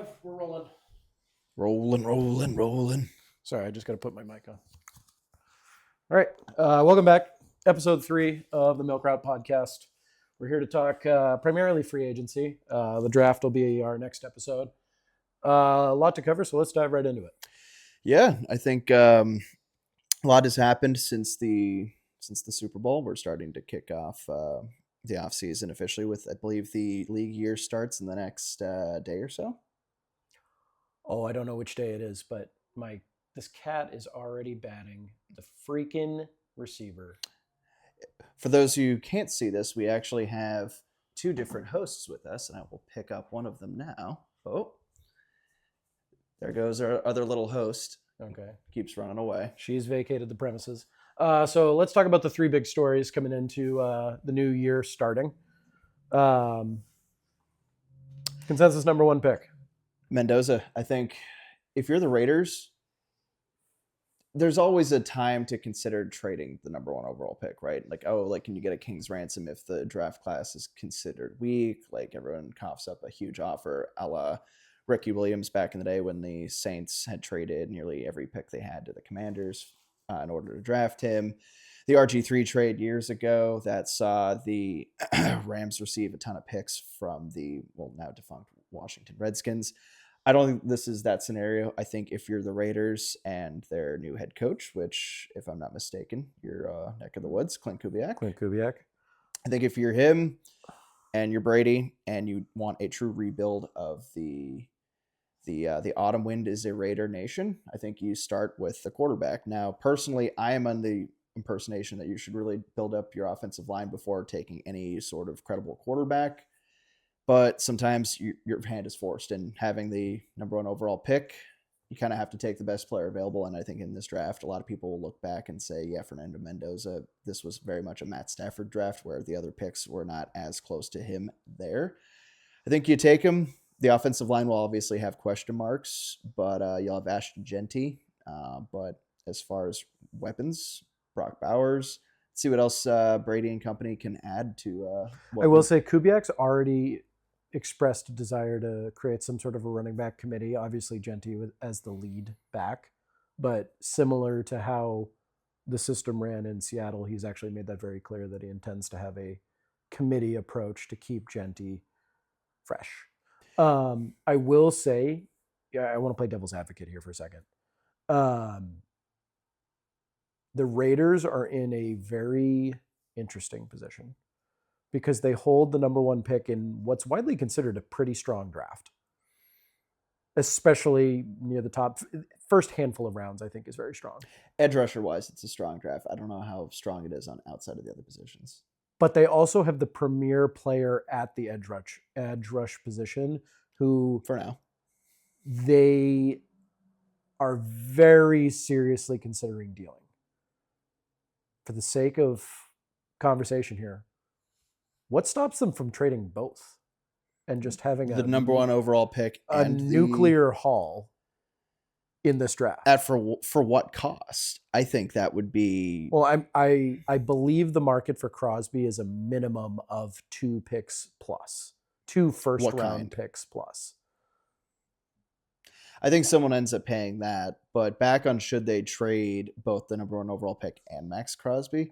Live, we're rolling. Rolling. Sorry, I just got to put my mic on. All right, welcome back. Episode 3 of the Milk Route Podcast. We're here to talk primarily free agency. The draft will be our next episode. A lot to cover, so let's dive right into it. Yeah, I think a lot has happened since the Super Bowl. We're starting to kick off the offseason officially with, I believe, the league year starts in the next day or so. Oh, I don't know which day it is, but this cat is already batting the freaking receiver. For those who can't see this, we actually have two different hosts with us, and I will pick up one of them now. Oh, there goes our other little host. Okay. Keeps running away. She's vacated the premises. So let's talk about the three big stories coming into the new year starting. Consensus number one pick. Mendoza. I think if you're the Raiders, there's always a time to consider trading the number one overall pick, right? Like, can you get a king's ransom if the draft class is considered weak? Like, everyone coughs up a huge offer, a la Ricky Williams back in the day when the Saints had traded nearly every pick they had to the Commanders in order to draft him. The RG3 trade years ago that saw the Rams receive a ton of picks from the, now defunct Washington Redskins. I don't think this is that scenario. I think if you're the Raiders and their new head coach, which, if I'm not mistaken, your neck of the woods, Clint Kubiak. I think if you're him and you're Brady and you want a true rebuild of the autumn wind is a Raider nation, I think you start with the quarterback. Now, personally, I am on the impersonation that you should really build up your offensive line before taking any sort of credible quarterback. But sometimes your hand is forced, and having the number one overall pick, you kind of have to take the best player available. And I think in this draft, a lot of people will look back and say, yeah, Fernando Mendoza, this was very much a Matt Stafford draft where the other picks were not as close to him there. I think you take him. The offensive line will obviously have question marks, but you'll have Ashton Genty. But as far as weapons, Brock Bowers, see what else Brady and company can add to I will say Kubiak's already expressed a desire to create some sort of a running back committee, obviously Genty as the lead back, but similar to how the system ran in Seattle, he's actually made that very clear that he intends to have a committee approach to keep Genty fresh. I will say, I want to play devil's advocate here for a second. The Raiders are in a very interesting position because they hold the number one pick in what's widely considered a pretty strong draft, especially near the top. First handful of rounds, I think, is very strong. Edge rusher wise, it's a strong draft. I don't know how strong it is on outside of the other positions. But they also have the premier player at the edge rush position who, for now, they are very seriously considering dealing. For the sake of conversation here, what stops them from trading both and just having the number one overall pick and nuclear haul in this draft? For what cost? I think that would be. Well, I believe the market for Crosby is a minimum of 2 picks plus, 2 first-round picks plus. I think someone ends up paying that, but back on should they trade both the number one overall pick and Max Crosby?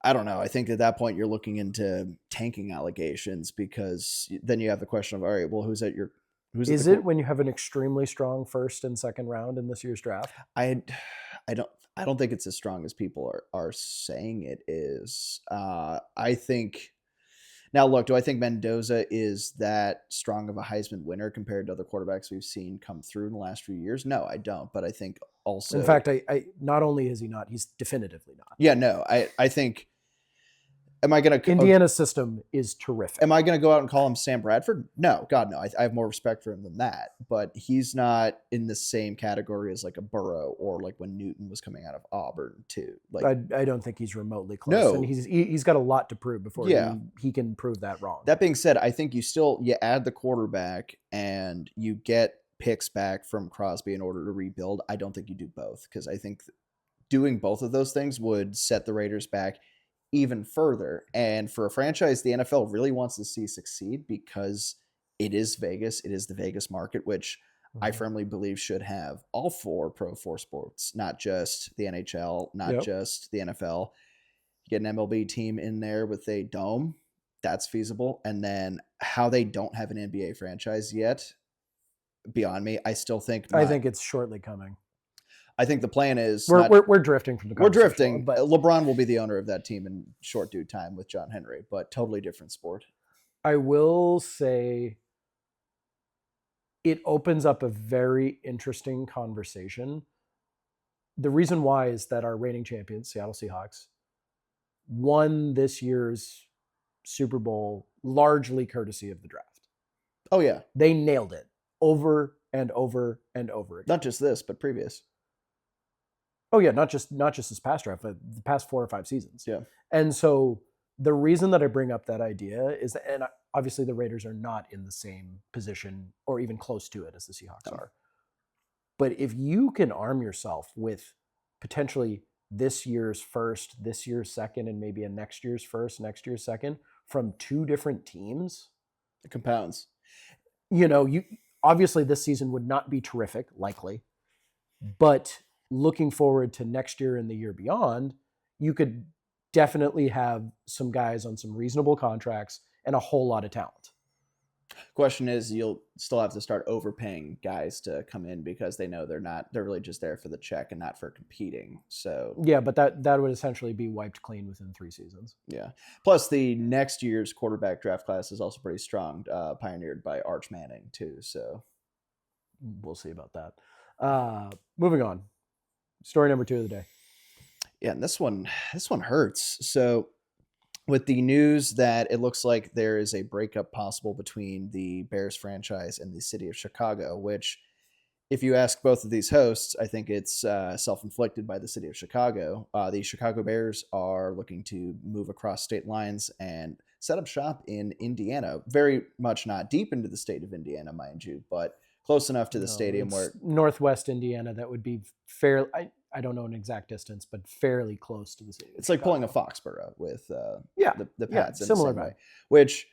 I don't know. I think at that point you're looking into tanking allegations because then you have the question of, all right, well, who's it when you have an extremely strong first and second round in this year's draft? I don't think it's as strong as people are saying it is. I think. Now, look, do I think Mendoza is that strong of a Heisman winner compared to other quarterbacks we've seen come through in the last few years? No, I don't. But I think also... In fact, I not only is he not, he's definitively not. Yeah, no. I think... Am I going to... Indiana's system is terrific. Am I going to go out and call him Sam Bradford? No, God, no. I have more respect for him than that. But he's not in the same category as like a Burrow or like when Newton was coming out of Auburn too. Like I don't think he's remotely close. No. And he's got a lot to prove before he can prove that wrong. That being said, I think you add the quarterback and you get picks back from Crosby in order to rebuild. I don't think you do both because I think doing both of those things would set the Raiders back even further. And for a franchise the NFL really wants to see succeed because it is Vegas. It is the Vegas market, which I firmly believe should have all 4 four sports, not just the NHL, not just the NFL. You get an MLB team in there with a dome, that's feasible. And then how they don't have an NBA franchise yet, beyond me. I still think I think it's shortly coming. I think the plan is we're drifting from the conversation. We're drifting, but LeBron will be the owner of that team in short due time with John Henry, but totally different sport. I will say it opens up a very interesting conversation. The reason why is that our reigning champions, Seattle Seahawks, won this year's Super Bowl largely courtesy of the draft. Oh, yeah. They nailed it over and over and over again. Not just this, but previous. Oh, yeah, not just this past draft, but the past 4 or 5 seasons. Yeah. And so the reason that I bring up that idea is that, and obviously the Raiders are not in the same position or even close to it as the Seahawks are. But if you can arm yourself with potentially this year's first, this year's second, and maybe a next year's first, next year's second from 2 different teams, it compounds. You obviously this season would not be terrific, likely, but looking forward to next year and the year beyond, you could definitely have some guys on some reasonable contracts and a whole lot of talent. Question is, you'll still have to start overpaying guys to come in because they know they're really just there for the check and not for competing. So yeah, but that would essentially be wiped clean within 3 seasons. Yeah. Plus the next year's quarterback draft class is also pretty strong, pioneered by Arch Manning too. So we'll see about that. Moving on. Story number 2 of the day. Yeah, and this one hurts. So with the news that it looks like there is a breakup possible between the Bears franchise and the city of Chicago, which if you ask both of these hosts, I think it's self-inflicted by the city of Chicago. The Chicago Bears are looking to move across state lines and set up shop in Indiana. Very much not deep into the state of Indiana, mind you, but close enough to the stadium where northwest Indiana, that would be fair. I don't know an exact distance, but fairly close to the city. It's like pulling a Foxborough with the Pats. Similar vibe. Which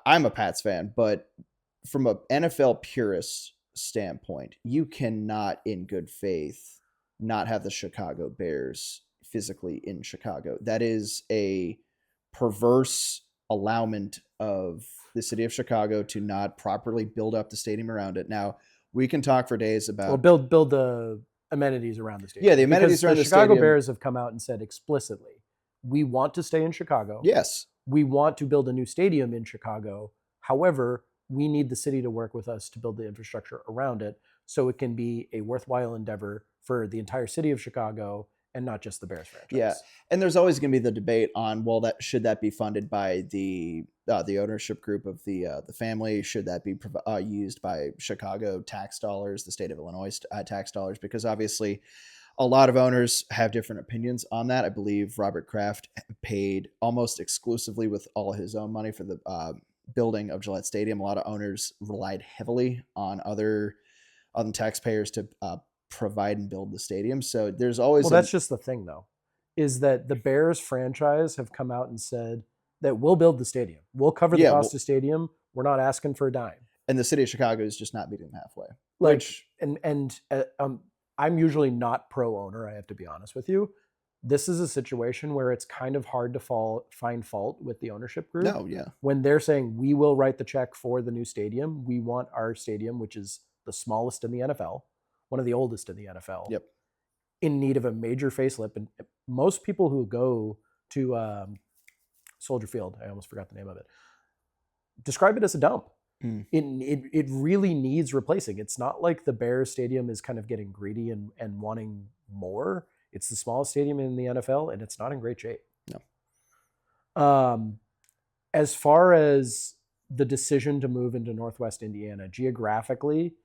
I'm a Pats fan, but from an NFL purist standpoint, you cannot, in good faith, not have the Chicago Bears physically in Chicago. That is a perverse allowment of the city of Chicago to not properly build up the stadium around it. Now, we can talk for days about build the amenities around the stadium. Yeah, the amenities around the Chicago stadium. Bears have come out and said explicitly, we want to stay in Chicago. Yes. We want to build a new stadium in Chicago. However, we need the city to work with us to build the infrastructure around it so it can be a worthwhile endeavor for the entire city of Chicago and not just the Bears franchise. Yeah, and there's always going to be the debate on, well, that should that be funded by the ownership group of the family? Should that be used by Chicago tax dollars, the state of Illinois tax dollars? Because obviously, a lot of owners have different opinions on that. I believe Robert Kraft paid almost exclusively with all his own money for the building of Gillette Stadium. A lot of owners relied heavily on other taxpayers to provide and build the stadium. So there's always that's just the thing, though, is that the Bears franchise have come out and said that we'll build the stadium. We'll cover the cost of stadium. We're not asking for a dime. And the city of Chicago is just not meeting them halfway. I'm usually not pro-owner, I have to be honest with you. This is a situation where it's kind of hard to find fault with the ownership group. No, yeah. When they're saying, we will write the check for the new stadium. We want our stadium, which is the smallest in the NFL, one of the oldest in the NFL, yep, in need of a major facelift. And most people who go to Soldier Field, I almost forgot the name of it, describe it as a dump. It really needs replacing. It's not like the Bears stadium is kind of getting greedy and wanting more. It's the smallest stadium in the NFL, and it's not in great shape. No. As far as the decision to move into Northwest Indiana, geographically,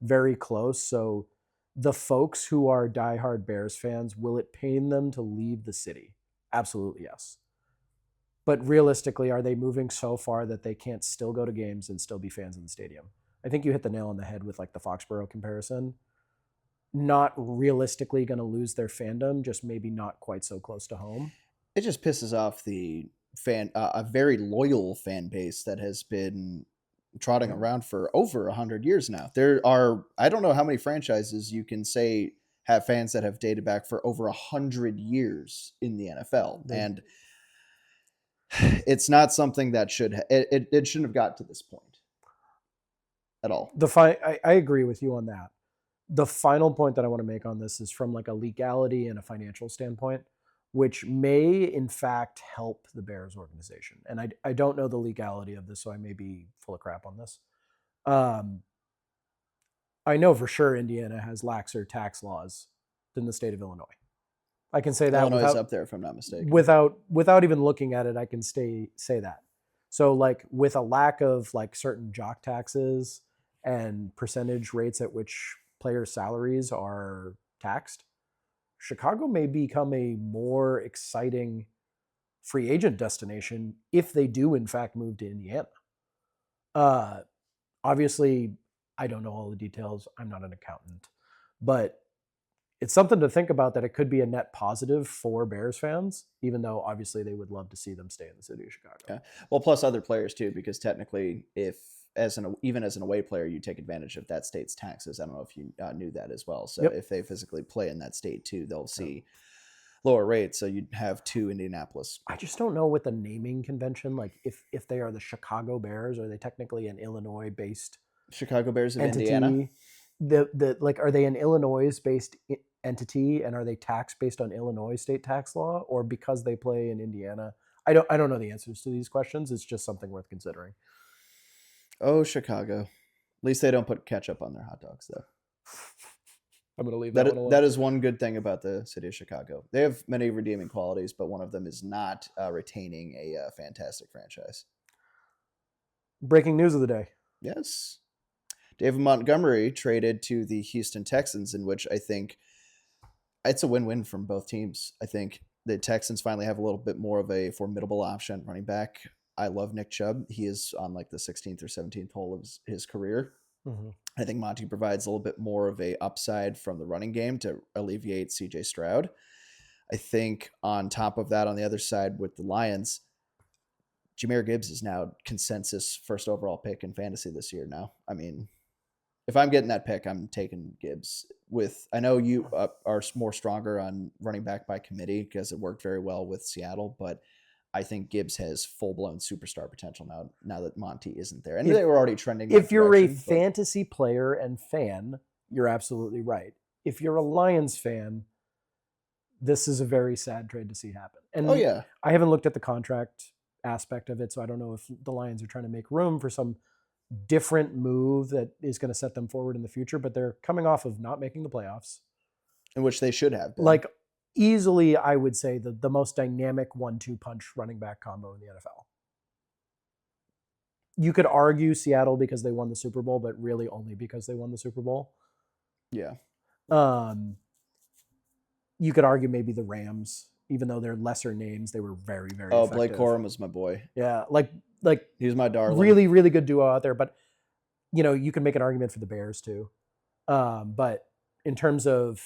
very close. So the folks who are diehard Bears fans, will it pain them to leave the city? Absolutely, yes. But realistically, are they moving so far that they can't still go to games and still be fans in the stadium? I think you hit the nail on the head with like the Foxborough comparison. Not realistically going to lose their fandom, just maybe not quite so close to home. It just pisses off the a very loyal fan base that has been trotting around for over 100 years now. There are, I don't know how many franchises you can say have fans that have dated back for over 100 years in the NFL. And it's not something that it shouldn't have got to this point at all. I agree with you on that. The final point that I want to make on this is from like a legality and a financial standpoint, which may in fact help the Bears organization. And I don't know the legality of this, so I may be full of crap on this. I know for sure Indiana has laxer tax laws than the state of Illinois. I can say that Illinois is up there, if I'm not mistaken. Without even looking at it, I can say that. So like with a lack of like certain jock taxes and percentage rates at which players' salaries are taxed, Chicago may become a more exciting free agent destination if they do in fact move to Indiana. Obviously, I don't know all the details. I'm not an accountant, but it's something to think about that it could be a net positive for Bears fans, even though obviously they would love to see them stay in the city of Chicago. Yeah. Well, plus other players too, because technically, if even as an away player, you take advantage of that state's taxes. I don't know if you knew that as well. So if they physically play in that state too, they'll see lower rates. So you'd have two Indianapolis. I just don't know with the naming convention, like if they are the Chicago Bears, are they technically an Illinois-based Chicago Bears of entity? Indiana? Are they an Illinois-based entity, and are they taxed based on Illinois state tax law, or because they play in Indiana? I don't know the answers to these questions. It's just something worth considering. Oh, Chicago. At least they don't put ketchup on their hot dogs, though. I'm going to leave that one alone. That is one good thing about the city of Chicago. They have many redeeming qualities, but one of them is not retaining a fantastic franchise. Breaking news of the day. Yes. David Montgomery traded to the Houston Texans, in which I think it's a win-win from both teams. I think the Texans finally have a little bit more of a formidable option running back. I love Nick Chubb. He is on like the 16th or 17th hole of his career. Mm-hmm. I think Monty provides a little bit more of a upside from the running game to alleviate CJ Stroud. I think on top of that, on the other side with the Lions, Jahmyr Gibbs is now consensus first overall pick in fantasy this year now. I mean, if I'm getting that pick, I'm taking Gibbs. I know you are more stronger on running back by committee because it worked very well with Seattle, but I think Gibbs has full-blown superstar potential now that Monty isn't there. And they were already trending. If you're a fantasy player and fan, you're absolutely right. If you're a Lions fan, this is a very sad trade to see happen. And I haven't looked at the contract aspect of it, so I don't know if the Lions are trying to make room for some different move that is going to set them forward in the future, but they're coming off of not making the playoffs. In which they should have been. Like, easily, I would say the most dynamic 1-2 punch running back combo in the NFL. You could argue Seattle because they won the Super Bowl, but really only because they won the Super Bowl. Yeah. You could argue maybe the Rams, even though they're lesser names, they were very, very effective. Blake Corum was my boy. Yeah, like he was my darling. Really, really good duo out there. But you can make an argument for the Bears too. But in terms of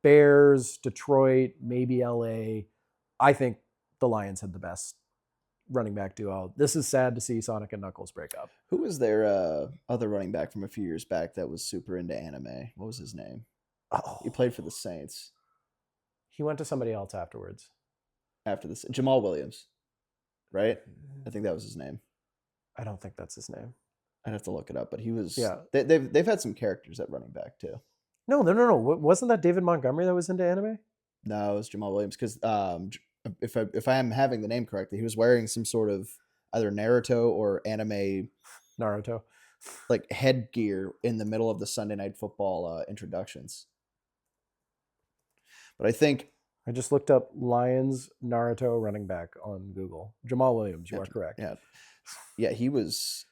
Bears, Detroit, maybe LA, I think the Lions had the best running back duo. This is sad to see Sonic and Knuckles break up. Who was their other running back from a few years back that was super into anime? What was his name? Oh, he played for the Saints. He went to somebody else afterwards. After this, Jamal Williams, right? I think that was his name. I don't think that's his name. I'd have to look it up, but he was. Yeah, they've had some characters at running back too. No. Wasn't that David Montgomery that was into anime? No, it was Jamal Williams because if I am having the name correctly, he was wearing some sort of either Naruto or anime Naruto like headgear in the middle of the Sunday Night Football introductions. But I think I just looked up Lions Naruto running back on Google. Jamal Williams, you are correct. Yeah, he was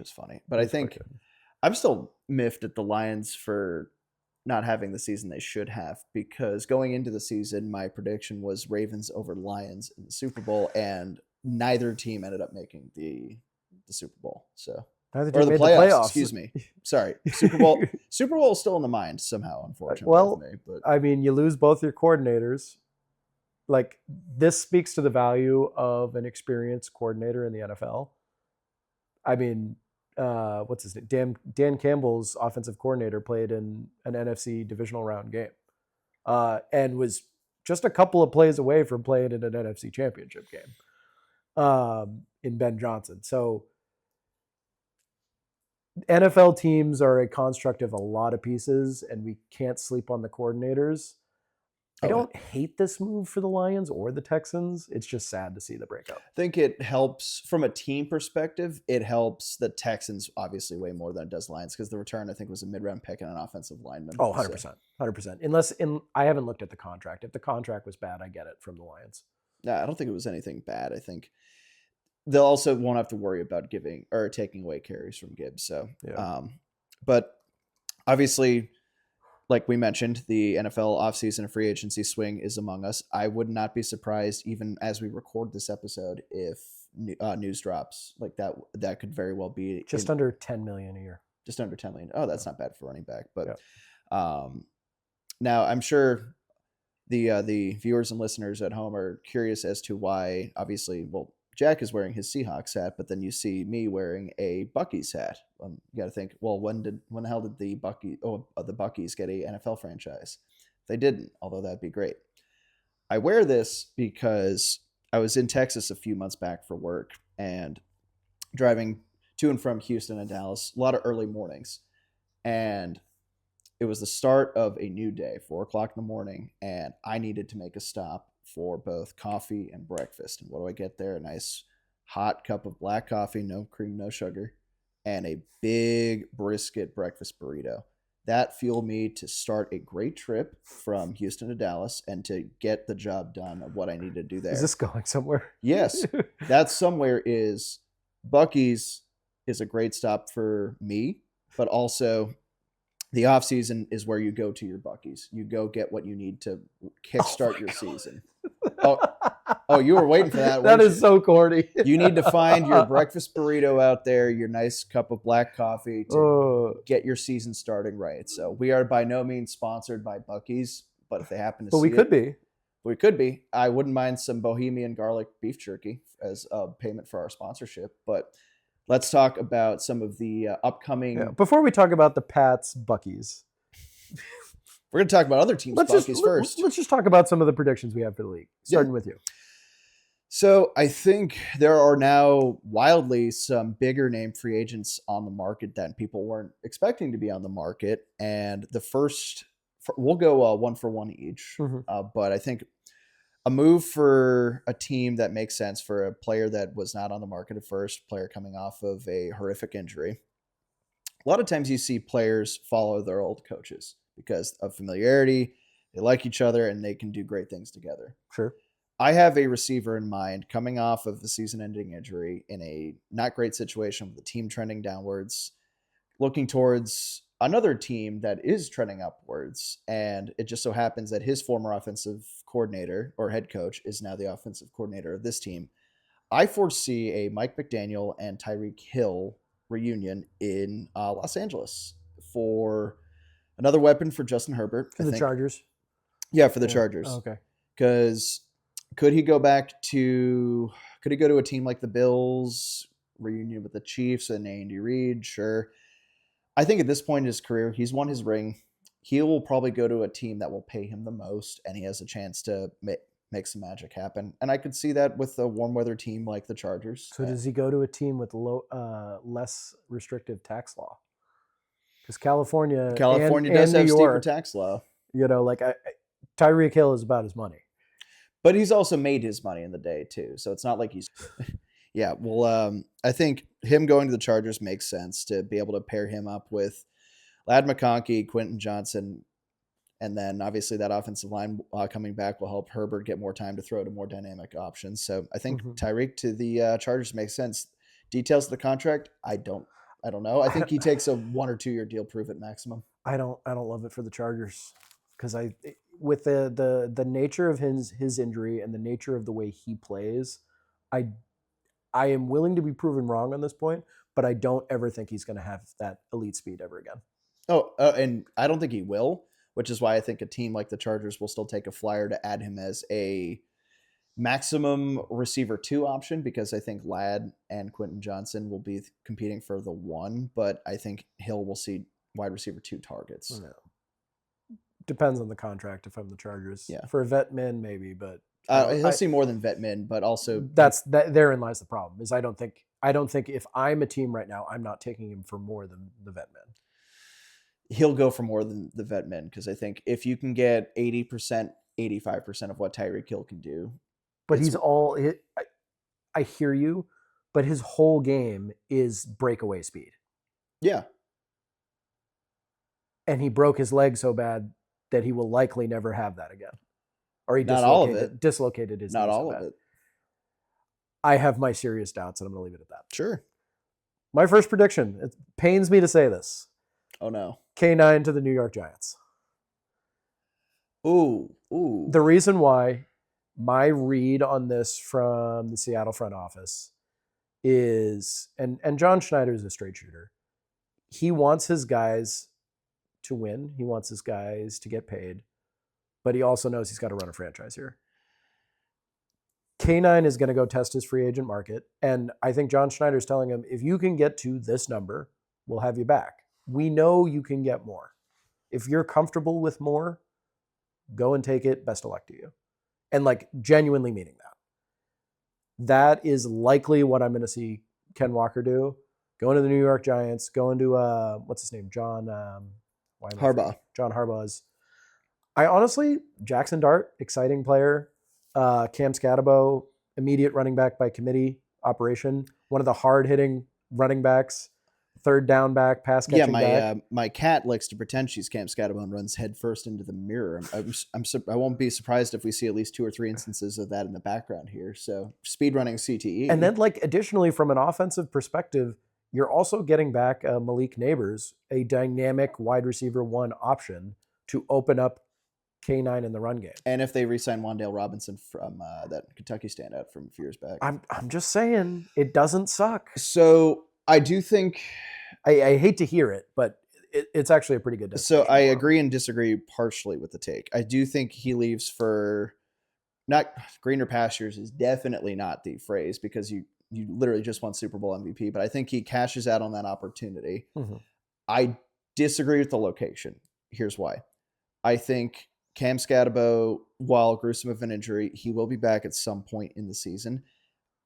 funny. But I think I'm still miffed at the Lions for not having the season they should have, because going into the season, my prediction was Ravens over Lions in the Super Bowl, and neither team ended up making the Super Bowl. So or the playoffs. Excuse me. Sorry, Super Bowl. Super Bowl is still in the mind somehow, unfortunately. Well, I mean, you lose both your coordinators. like this speaks to the value of an experienced coordinator in the NFL. I mean, what's his name? Dan Campbell's offensive coordinator played in an NFC divisional round game, and was just a couple of plays away from playing in an NFC championship game in Ben Johnson. So NFL teams are a construct of a lot of pieces, and we can't sleep on the coordinators. I don't hate this move for the Lions or the Texans. It's just sad to see the breakup. I think it helps from a team perspective. It helps the Texans obviously way more than it does Lions because the return I think was a mid-round pick and an offensive lineman. Oh, 100%. 100%. I haven't looked at the contract. If the contract was bad, I get it from the Lions. No, I don't think it was anything bad. I think they'll also won't have to worry about giving or taking away carries from Gibbs. So, Yeah. But obviously, like we mentioned, the NFL offseason and free agency swing is among us. I would not be surprised, even as we record this episode, if news drops like that. That could very well be just under $10 million a year. Just under $10 million. Oh, that's not bad for running back. But now I'm sure the viewers and listeners at home are curious as to why. Obviously, well, Jack is wearing his Seahawks hat, but then you see me wearing a Buc-ee's hat. You got to think, well, when the hell did the Buc-ee's get a NFL franchise? They didn't, although that'd be great. I wear this because I was in Texas a few months back for work and driving to and from Houston and Dallas, a lot of early mornings. And it was the start of a new day, 4:00 in the morning, and I needed to make a stop for both coffee and breakfast. And what do I get there? A nice hot cup of black coffee, no cream, no sugar, and a big brisket breakfast burrito. That fueled me to start a great trip from Houston to Dallas and to get the job done of what I needed to do there. Is this going somewhere? Yes. That somewhere is Buc-ee's is a great stop for me, but also the off season is where you go to your Buc-ee's. You go get what you need to kickstart your season. Oh, you were waiting for that. That is so corny. You need to find your breakfast burrito out there, your nice cup of black coffee to get your season starting right. So we are by no means sponsored by Buc-ee's, but if they happen to, we could be. We could be. I wouldn't mind some Bohemian garlic beef jerky as a payment for our sponsorship, but. Let's talk about some of the upcoming. Yeah. Before we talk about the Pats, Buc-ee's, we're going to talk about other teams' Buc-ee's first. Let's just talk about some of the predictions we have for the league, starting with you. So I think there are now wildly some bigger name free agents on the market than people weren't expecting to be on the market. And the first, we'll go one for one each. But I think a move for a team that makes sense for a player that was not on the market at first, player coming off of a horrific injury. A lot of times you see players follow their old coaches because of familiarity. They like each other and they can do great things together. Sure. I have a receiver in mind coming off of a season-ending injury in a not great situation with the team trending downwards, looking towards another team that is trending upwards. And it just so happens that his former offensive coordinator or head coach is now the offensive coordinator of this team. I foresee a Mike McDaniel and Tyreek Hill reunion in Los Angeles for another weapon for Justin Herbert. For the Chargers? Yeah, for the Chargers. Oh, okay. Because could he go to a team like the Bills, reunion with the Chiefs and Andy Reid? Sure. I think at this point in his career, he's won his ring. He will probably go to a team that will pay him the most, and he has a chance to make some magic happen. And I could see that with a warm weather team like the Chargers. So does he go to a team with less restrictive tax law? Because California does have steeper tax law. Tyreek Hill is about his money. But he's also made his money in the day, too. So it's not like he's... Yeah, well, I think him going to the Chargers makes sense to be able to pair him up with Ladd McConkey, Quentin Johnson, and then obviously that offensive line coming back will help Herbert get more time to throw to more dynamic options. So I think Tyreek to the Chargers makes sense. Details of the contract, I don't know. I think he takes a 1 or 2 year deal, prove it maximum. I don't love it for the Chargers because with the nature of his injury and the nature of the way he plays, I am willing to be proven wrong on this point, but I don't ever think he's going to have that elite speed ever again. And I don't think he will, which is why I think a team like the Chargers will still take a flyer to add him as a maximum receiver 2 option, because I think Ladd and Quentin Johnson will be competing for the 1, but I think Hill will see wide receiver 2 targets. No. Depends on the contract if I'm the Chargers. Yeah. For a vet min, maybe, but he'll see more than vet min, but also therein lies the problem. Is I don't think if I'm a team right now, I'm not taking him for more than the vet min. He'll go for more than the vet min, because I think if you can get 80%, 85% of what Tyreek Hill can do. But I hear you, but his whole game is breakaway speed. Yeah. And he broke his leg so bad that he will likely never have that again. Or he Not all of it. dislocated his knee. Not all of it. I have my serious doubts, and I'm going to leave it at that. Sure. My first prediction, it pains me to say this. Oh, no. K9 to the New York Giants. Ooh. The reason why, my read on this from the Seattle front office is, and John Schneider is a straight shooter. He wants his guys to win. He wants his guys to get paid. But he also knows he's got to run a franchise here. K9 is going to go test his free agent market. And I think John Schneider's telling him, if you can get to this number, we'll have you back. We know you can get more. If you're comfortable with more, go and take it. Best of luck to you. And like genuinely meaning that. That is likely what I'm going to see Ken Walker do. Going to the New York Giants, going to, what's his name? John Harbaugh. John Harbaugh's. I honestly, Jackson Dart, exciting player. Cam Scatabo, immediate running back by committee operation. One of the hard-hitting running backs. Third down back, pass catching back. My cat likes to pretend she's Cam Scatabo and runs headfirst into the mirror. I won't be surprised if we see at least 2 or 3 instances of that in the background here. So speed running CTE. And then, like, additionally, from an offensive perspective, you're also getting back Malik Neighbors, a dynamic wide receiver 1 option to open up K9 in the run game. And if they re-sign Wan'Dale Robinson from that Kentucky standout from a few years back. I'm just saying, it doesn't suck. So I do think... I hate to hear it, but it's actually a pretty good So I agree and disagree partially with the take. I do think he leaves for... Not greener pastures is definitely not the phrase, because you literally just won Super Bowl MVP, but I think he cashes out on that opportunity. Mm-hmm. I disagree with the location. Here's why. I think Cam Scatabo, while gruesome of an injury, he will be back at some point in the season.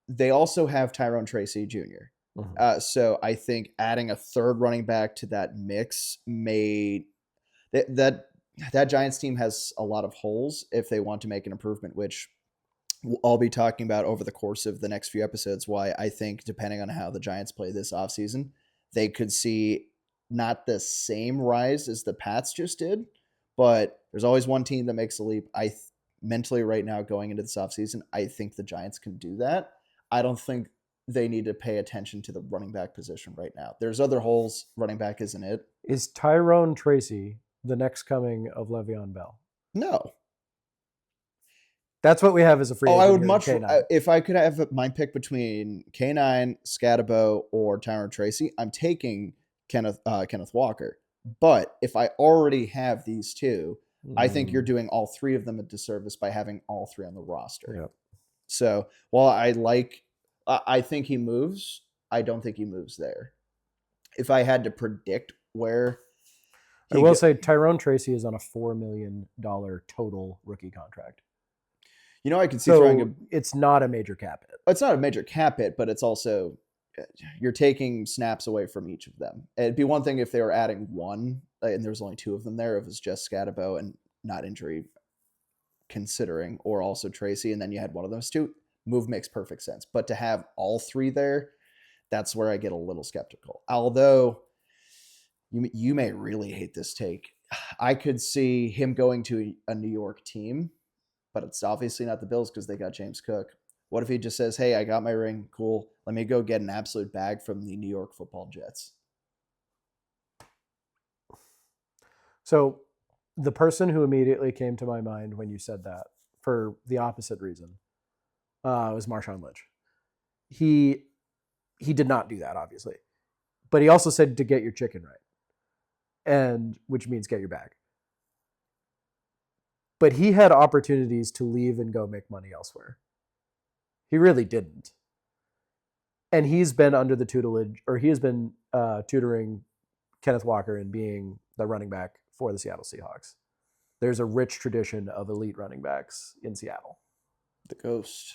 They also have Tyrone Tracy Jr. Mm-hmm. So I think adding a third running back to that mix may... That Giants team has a lot of holes if they want to make an improvement, which I'll be talking about over the course of the next few episodes, why I think, depending on how the Giants play this offseason, they could see not the same rise as the Pats just did, but there's always one team that makes a leap. Mentally right now going into this offseason, I think the Giants can do that. I don't think they need to pay attention to the running back position right now. There's other holes. Running back isn't it. Is Tyrone Tracy the next coming of Le'Veon Bell? No. That's what we have as a free agent. I would much, if I could have my pick between K9, Scatabo, or Tyrone Tracy, I'm taking Kenneth Walker. But if I already have these two, I think you're doing all 3 of them a disservice by having all 3 on the roster. Yep. So while I think he moves, I don't think he moves there. If I had to predict where... I will say Tyrone Tracy is on a $4 million total rookie contract. You know, I can see throwing it's not a major cap hit. It's not a major cap hit, but it's also, you're taking snaps away from each of them. It'd be one thing if they were adding one, and there's only 2 of them there. If it was just Scatabo and not injury considering, or also Tracy, and then you had one of those 2, move makes perfect sense. But to have all 3 there, that's where I get a little skeptical. Although you may really hate this take. I could see him going to a New York team, but it's obviously not the Bills because they got James Cook. What if he just says, hey, I got my ring. Cool. Let me go get an absolute bag from the New York Football Jets. So the person who immediately came to my mind when you said that, for the opposite reason, was Marshawn Lynch. He did not do that, obviously. But he also said to get your chicken right, and which means get your bag. But he had opportunities to leave and go make money elsewhere. He really didn't. And he's been under the tutelage, or he has been tutoring Kenneth Walker in being the running back for the Seattle Seahawks. There's a rich tradition of elite running backs in Seattle. The Ghost.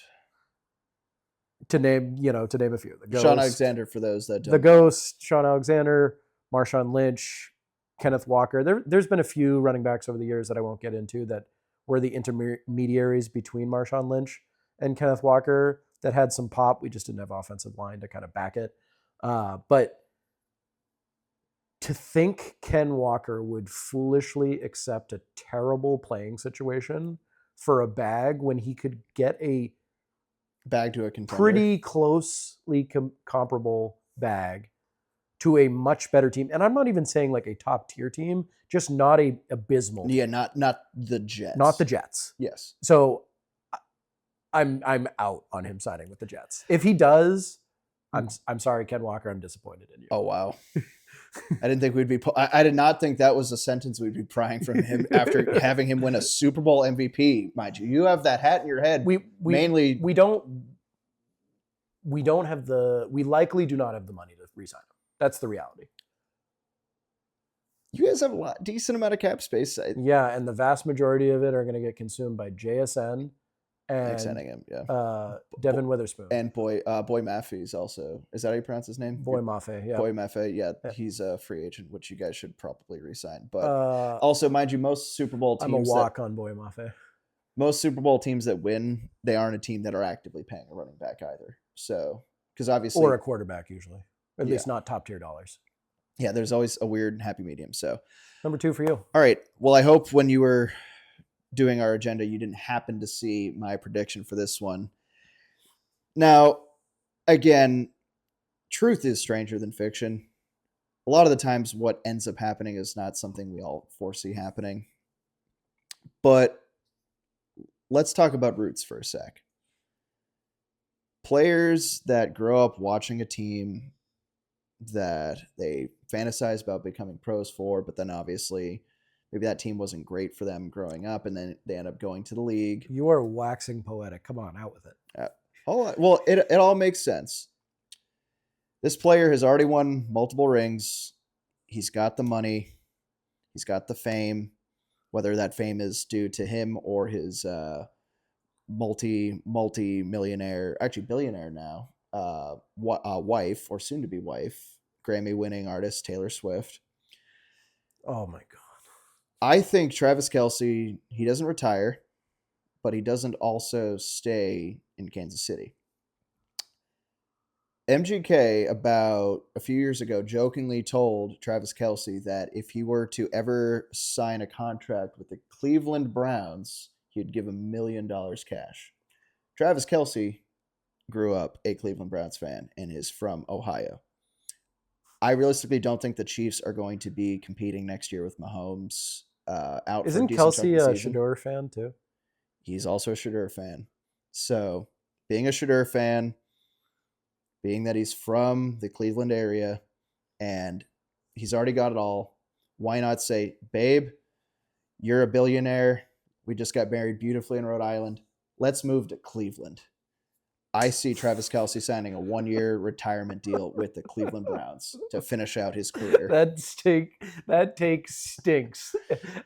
To name a few. The Ghost, Sean Alexander, for those that don't The Ghost, Sean Alexander, Marshawn Lynch, Kenneth Walker. There's been a few running backs over the years that I won't get into that were the intermediaries between Marshawn Lynch and Kenneth Walker that had some pop. We just didn't have offensive line to kind of back it. But to think Ken Walker would foolishly accept a terrible playing situation for a bag when he could get a bag to a contender, pretty closely comparable bag to a much better team. And I'm not even saying like a top tier team, just not a abysmal. Yeah, not the Jets. Not the Jets. Yes. So I'm out on him signing with the Jets. If he does, I'm sorry, Ken Walker, I'm disappointed in you. Oh, wow. I didn't think we'd be. I did not think that was a sentence we'd be prying from him after having him win a Super Bowl MVP. Mind you, you have that hat in your head. We likely do not have the money to re-sign him. That's the reality. You guys have decent amount of cap space. Yeah, and the vast majority of it are going to get consumed by JSN and extending him. Yeah, Devin Witherspoon and Boy Maffey's also. Is that how you pronounce his name? Boy Maffey. Yeah, Boy Maffey. Yeah, he's a free agent, which you guys should probably re-sign. But also, mind you, most Super Bowl teams. I'm a walk on Boy Maffey. Most Super Bowl teams that win, they aren't a team that are actively paying a running back either. So, because obviously, or a quarterback usually, at least not top tier dollars. Yeah, there's always a weird happy medium. So, number 2 for you. All right. Well, I hope when you were doing our agenda, you didn't happen to see my prediction for this one. Now, again, truth is stranger than fiction. A lot of the times what ends up happening is not something we all foresee happening. But let's talk about roots for a sec. Players that grow up watching a team that they fantasize about becoming pros for, but then obviously maybe that team wasn't great for them growing up, and then they end up going to the league. You are waxing poetic. Come on, out with it. Well, it all makes sense. This player has already won multiple rings. He's got the money. He's got the fame, whether that fame is due to him or his multi-millionaire, actually billionaire now, wife or soon-to-be wife, Grammy-winning artist Taylor Swift. Oh, my God. I think Travis Kelce, he doesn't retire, but he doesn't also stay in Kansas City. MGK, about a few years ago, jokingly told Travis Kelce that if he were to ever sign a contract with the Cleveland Browns, he'd give $1 million cash. Travis Kelce grew up a Cleveland Browns fan and is from Ohio. I realistically don't think the Chiefs are going to be competing next year with Mahomes out. Isn't Kelce a Shedeur fan too? He's also a Shedeur fan. So being a Shedeur fan, being that he's from the Cleveland area and he's already got it all, why not say, babe, you're a billionaire. We just got married beautifully in Rhode Island. Let's move to Cleveland. I see Travis Kelce signing a 1-year retirement deal with the Cleveland Browns to finish out his career. That take stinks.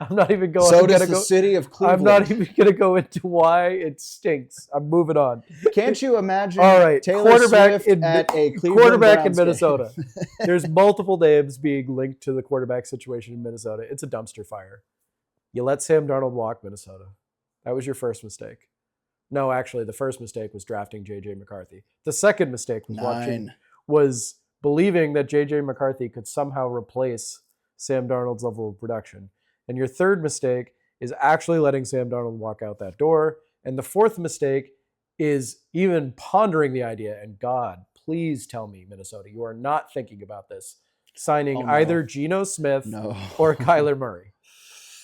I'm not even going. So does the city of Cleveland. I'm not even going to go into why it stinks. I'm moving on. Can't you imagine? All right, Taylor quarterback Swift at a Cleveland quarterback Browns in Minnesota. There's multiple names being linked to the quarterback situation in Minnesota. It's a dumpster fire. You let Sam Darnold walk, Minnesota. That was your first mistake. No, actually, the first mistake was drafting J.J. McCarthy. The second mistake was believing that J.J. McCarthy could somehow replace Sam Darnold's level of production. And your third mistake is actually letting Sam Darnold walk out that door. And the fourth mistake is even pondering the idea. And God, please tell me, Minnesota, you are not thinking about this, signing either Geno Smith or Kyler Murray.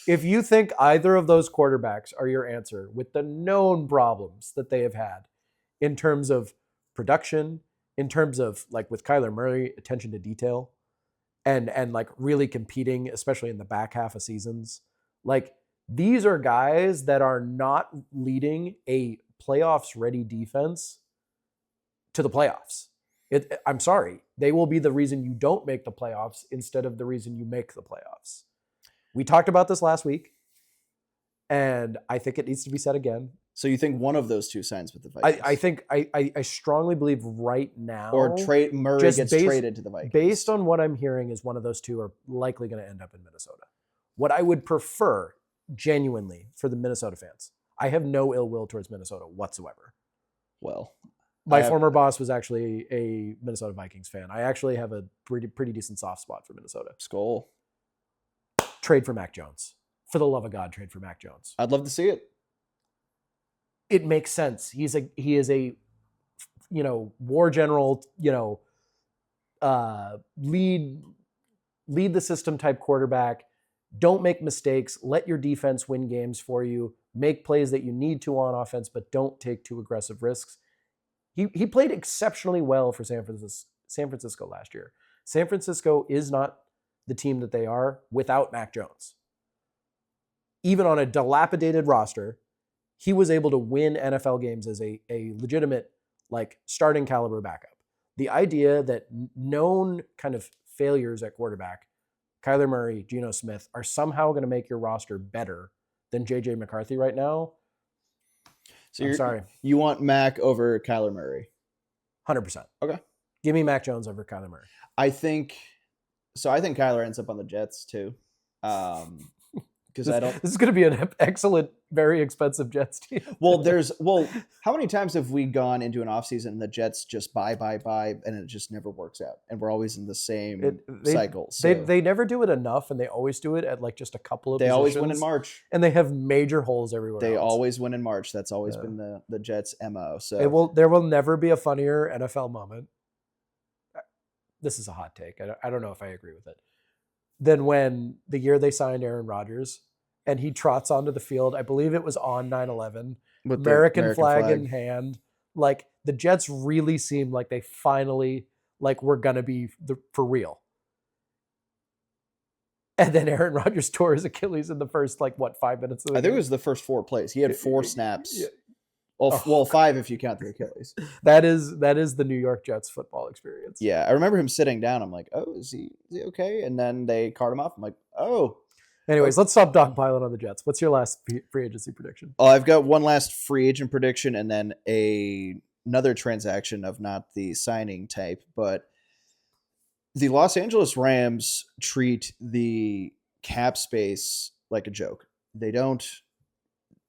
If you think either of those quarterbacks are your answer with the known problems that they have had in terms of production, in terms of, like with Kyler Murray, attention to detail, and like really competing, especially in the back half of seasons, like these are guys that are not leading a playoffs ready defense to the playoffs. I'm sorry. They will be the reason you don't make the playoffs instead of the reason you make the playoffs. We talked about this last week, and I think it needs to be said again. So you think one of those two signs with the Vikings? I strongly believe right now, or Murray gets traded to the Vikings. Based on what I'm hearing, is one of those two are likely going to end up in Minnesota. What I would prefer, genuinely, for the Minnesota fans, I have no ill will towards Minnesota whatsoever. Well, my former boss was actually a Minnesota Vikings fan. I actually have a pretty decent soft spot for Minnesota. Skull. Trade for Mac Jones. For the love of God, trade for Mac Jones. I'd love to see it. It makes sense. He is a war general, lead the system type quarterback. Don't make mistakes. Let your defense win games for you. Make plays that you need to on offense, but don't take too aggressive risks. He played exceptionally well for San Francisco last year. San Francisco is not the team that they are without Mac Jones. Even on a dilapidated roster, he was able to win NFL games as a legitimate, starting caliber backup. The idea that known kind of failures at quarterback, Kyler Murray, Geno Smith, are somehow going to make your roster better than J.J. McCarthy right now. So I'm sorry. You want Mac over Kyler Murray? 100%. Okay. Give me Mac Jones over Kyler Murray. I think Kyler ends up on the Jets too. Because this is going to be an excellent, very expensive Jets team. How many times have we gone into an offseason and the Jets just buy, and it just never works out, and we're always in the same cycle. So they never do it enough, and they always do it at just a couple of. They always win in March, and they have major holes everywhere. They always win in March. That's always been the Jets' MO. So there will never be a funnier NFL moment. This is a hot take. I don't know if I agree with it. Than when the year they signed Aaron Rodgers. And he trots onto the field. I believe it was on 9/11. American flag in hand. The Jets really seemed like they finally were gonna be for real. And then Aaron Rodgers tore his Achilles in the first 5 minutes of the game. I think it was the first 4 plays. He had 4 snaps. Well, 5 if you count the Achilles. That is the New York Jets football experience. Yeah, I remember him sitting down. I'm like, oh, is he okay? And then they cart him off. I'm like, oh. Anyways, let's stop dogpiling on the Jets. What's your last free agency prediction? I've got one last free agent prediction and then another transaction of not the signing type, but the Los Angeles Rams treat the cap space like a joke. They don't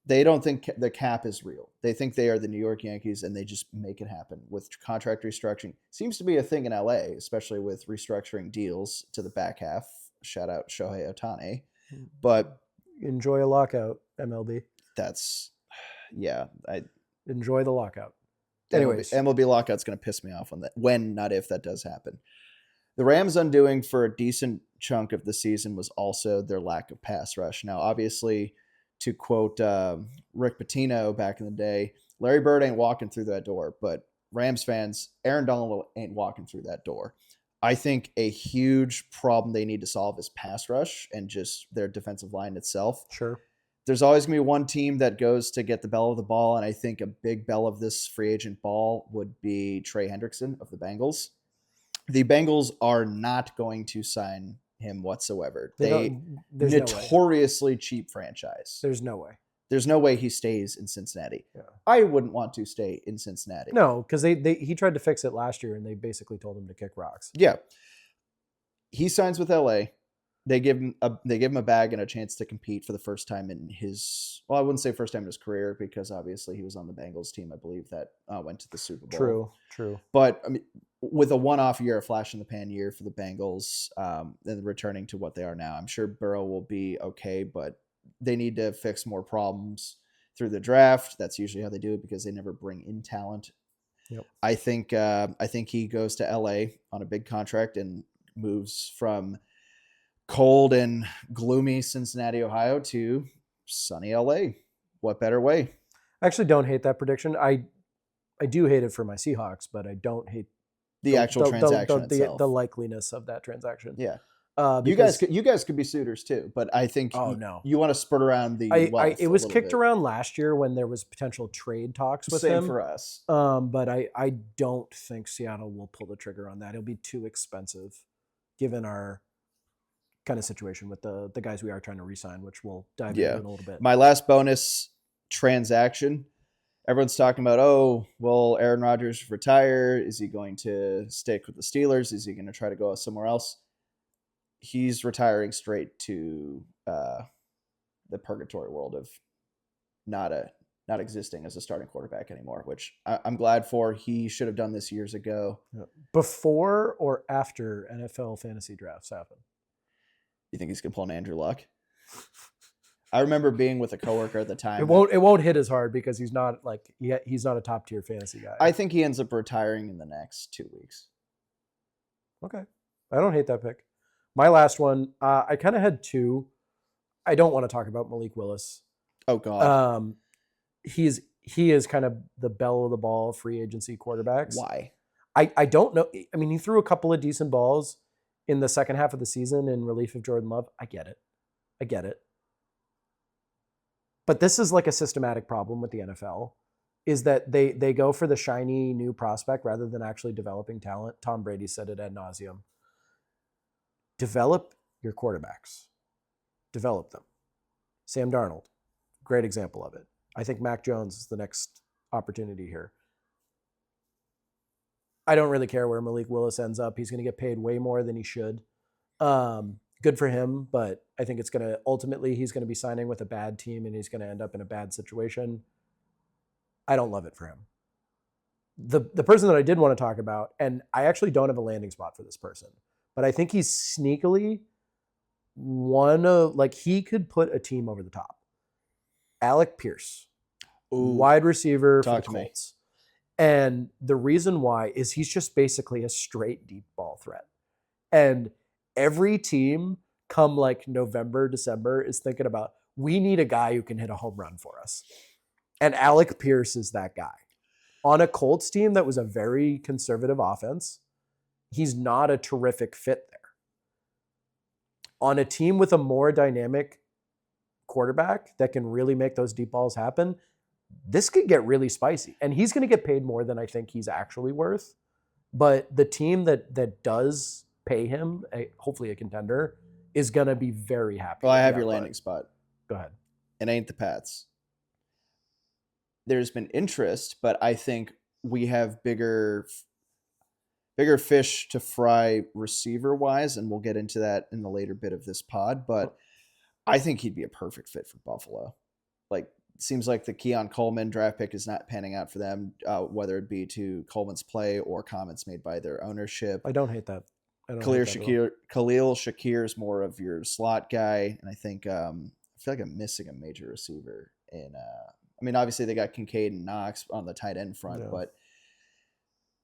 think the cap is real. They think they are the New York Yankees, and they just make it happen with contract restructuring. Seems to be a thing in LA, especially with restructuring deals to the back half. Shout out Shohei Ohtani. But enjoy a lockout, MLB. Enjoy the lockout. Anyways, MLB lockout's going to piss me off on that. When, not if, that does happen. The Rams' undoing for a decent chunk of the season was also their lack of pass rush. Now, obviously, to quote Rick Pitino back in the day, Larry Bird ain't walking through that door, but Rams fans, Aaron Donald ain't walking through that door. I think a huge problem they need to solve is pass rush and just their defensive line itself. Sure. There's always going to be one team that goes to get the bell of the ball, and I think a big bell of this free agent ball would be Trey Hendrickson of the Bengals. The Bengals are not going to sign him whatsoever. They notoriously cheap franchise. There's no way. There's no way he stays in Cincinnati. Yeah. I wouldn't want to stay in Cincinnati. No, because he tried to fix it last year, and they basically told him to kick rocks. Yeah, he signs with LA. They give him a bag and a chance to compete for the first time in his. Well, I wouldn't say first time in his career, because obviously he was on the Bengals team, I believe, that went to the Super Bowl. True. But I mean, with a one-off year, a flash in the pan year for the Bengals, and returning to what they are now, I'm sure Burrow will be okay, but they need to fix more problems through the draft. That's usually how they do it, because they never bring in talent. Yep. I think he goes to LA on a big contract and moves from cold and gloomy Cincinnati, Ohio to sunny LA. What better way? I actually don't hate that prediction. I do hate it for my Seahawks, but I don't hate the actual transaction itself. The likeliness of that transaction. Yeah. You guys could be suitors too, but I think Oh no. you want to spurt around the wealth. It was kicked around last year when there was potential trade talks with Same him. for us. But I don't think Seattle will pull the trigger on that. It'll be too expensive, given our kind of situation with the guys we are trying to re-sign, which we'll dive into in a little bit. My last bonus transaction. Everyone's talking about, oh, will Aaron Rodgers retire? Is he going to stick with the Steelers? Is he going to try to go somewhere else? He's retiring straight to the purgatory world of not existing as a starting quarterback anymore, which I'm glad for. He should have done this years ago. Before or after NFL fantasy drafts happen? You think he's going to pull an Andrew Luck? I remember being with a coworker at the time. It won't hit as hard because he's not a top tier fantasy guy. I think he ends up retiring in the next 2 weeks. Okay, I don't hate that pick. My last one, I kind of had two. I don't want to talk about Malik Willis. Oh God. He is kind of the belle of the ball free agency quarterbacks. Why? I don't know. I mean, he threw a couple of decent balls in the second half of the season in relief of Jordan Love. I get it. But this is like a systematic problem with the NFL, is that they go for the shiny new prospect rather than actually developing talent. Tom Brady said it ad nauseum. Develop your quarterbacks. Develop them. Sam Darnold, great example of it. I think Mac Jones is the next opportunity here. I don't really care where Malik Willis ends up. He's going to get paid way more than he should. Good for him, but I think he's going to be signing with a bad team and he's going to end up in a bad situation. I don't love it for him. The person that I did want to talk about, and I actually don't have a landing spot for this person, but I think he's sneakily he could put a team over the top. Alec Pierce, wide receiver for the Colts. And the reason why is he's just basically a straight deep ball threat. And every team come like November, December is thinking about, we need a guy who can hit a home run for us. And Alec Pierce is that guy. On a Colts team that was a very conservative offense, he's not a terrific fit there. On a team with a more dynamic quarterback that can really make those deep balls happen, this could get really spicy. And he's going to get paid more than I think he's actually worth. But the team that does pay him, hopefully a contender, is going to be very happy. Well, I have your landing spot. Go ahead. It ain't the Pats. There's been interest, but I think we have bigger fish to fry receiver-wise, and we'll get into that in the later bit of this pod, but I think he'd be a perfect fit for Buffalo. Like, seems like the Keon Coleman draft pick is not panning out for them, whether it be to Coleman's play or comments made by their ownership. I don't hate that. Khalil Shakir is more of your slot guy, and I think I feel like I'm missing a major receiver in I mean, obviously they got Kincaid and Knox on the tight end front, but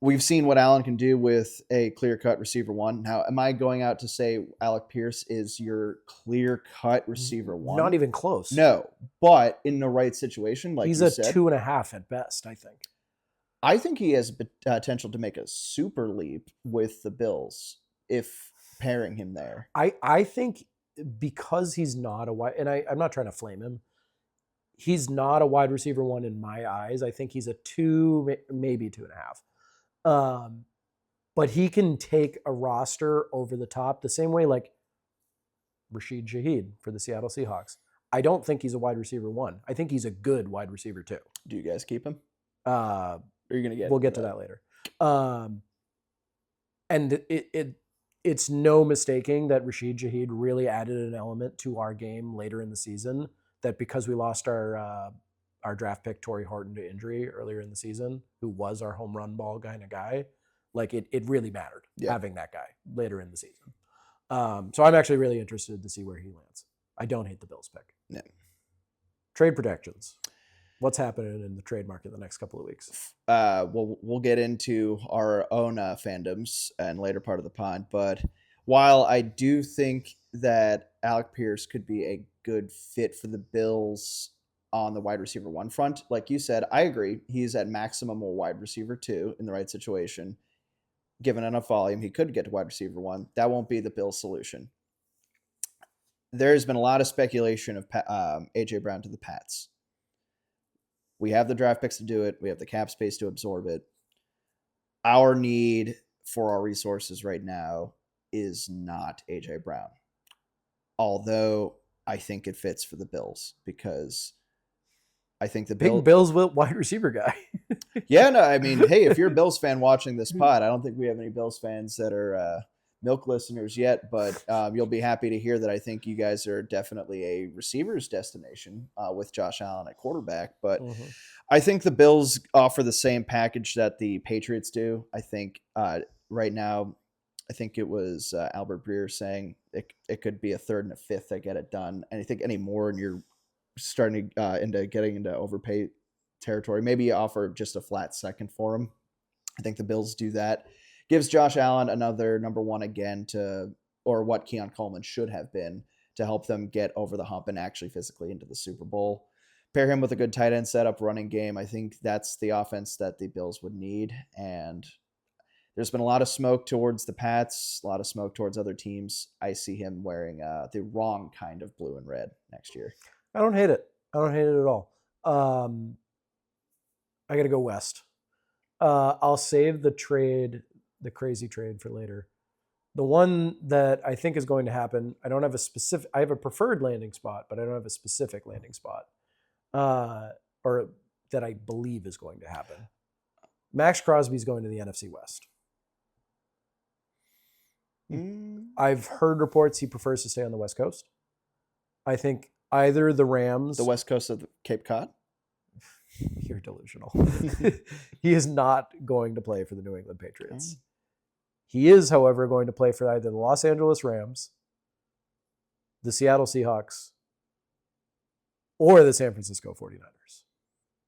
we've seen what Allen can do with a clear-cut receiver one. Now, am I going out to say Alec Pierce is your clear-cut receiver one? Not even close. No, but in the right situation, like he's you said, 2.5 at best, I think. I think he has potential to make a super leap with the Bills if pairing him there. I think because he's not a wide, and I'm not trying to flame him, he's not a wide receiver one in my eyes. I think he's a 2, maybe 2.5. But he can take a roster over the top the same way like Rashid Shaheed for the Seattle Seahawks. I don't think he's a wide receiver one. I think he's a good wide receiver two. Do you guys keep him? Or are you going to get? We'll get to that later. And it's no mistaking that Rashid Shaheed really added an element to our game later in the season. That because we lost our draft pick Torrey Horton to injury earlier in the season, who was our home run ball kind of guy, like it really mattered having that guy later in the season. So I'm actually really interested to see where he lands. I don't hate the Bills pick. No. Trade protections. What's happening in the trade market the next couple of weeks? We'll get into our own fandoms and later part of the pod, but while I do think that Alec Pierce could be a good fit for the Bills on the wide receiver one front, like you said, I agree. He's at maximum a wide receiver two in the right situation. Given enough volume, he could get to wide receiver one. That won't be the Bills' solution. there's been a lot of speculation of AJ Brown to the Pats. We have the draft picks to do it. We have the cap space to absorb it. Our need for our resources right now is not AJ Brown. Although I think it fits for the Bills because I think the Big Bills wide receiver guy. Yeah, no, I mean, hey, if you're a Bills fan watching this pod, I don't think we have any Bills fans that are milk listeners yet, but you'll be happy to hear that I think you guys are definitely a receiver's destination with Josh Allen at quarterback. But I think the Bills offer the same package that the Patriots do. I think right now, I think it was Albert Breer saying it could be a third and a fifth that get it done. And I think any more and you're starting to getting into overpay territory, maybe you offer just a flat second for him. I think the Bills do that. Gives Josh Allen another number one again or what Keon Coleman should have been to help them get over the hump and actually physically into the Super Bowl. Pair him with a good tight end setup, running game. I think that's the offense that the Bills would need. And there's been a lot of smoke towards the Pats, a lot of smoke towards other teams. I see him wearing the wrong kind of blue and red next year. I don't hate it. I don't hate it at all. I got to go west. I'll save the crazy trade for later. The one that I think is going to happen, I have a preferred landing spot, but I don't have a specific landing spot, or that I believe is going to happen. Max Crosby's going to the NFC West. I've heard reports he prefers to stay on the West Coast. I think either the Rams... The West Coast of Cape Cod? You're delusional. He is not going to play for the New England Patriots. He is, however, going to play for either the Los Angeles Rams, the Seattle Seahawks, or the San Francisco 49ers.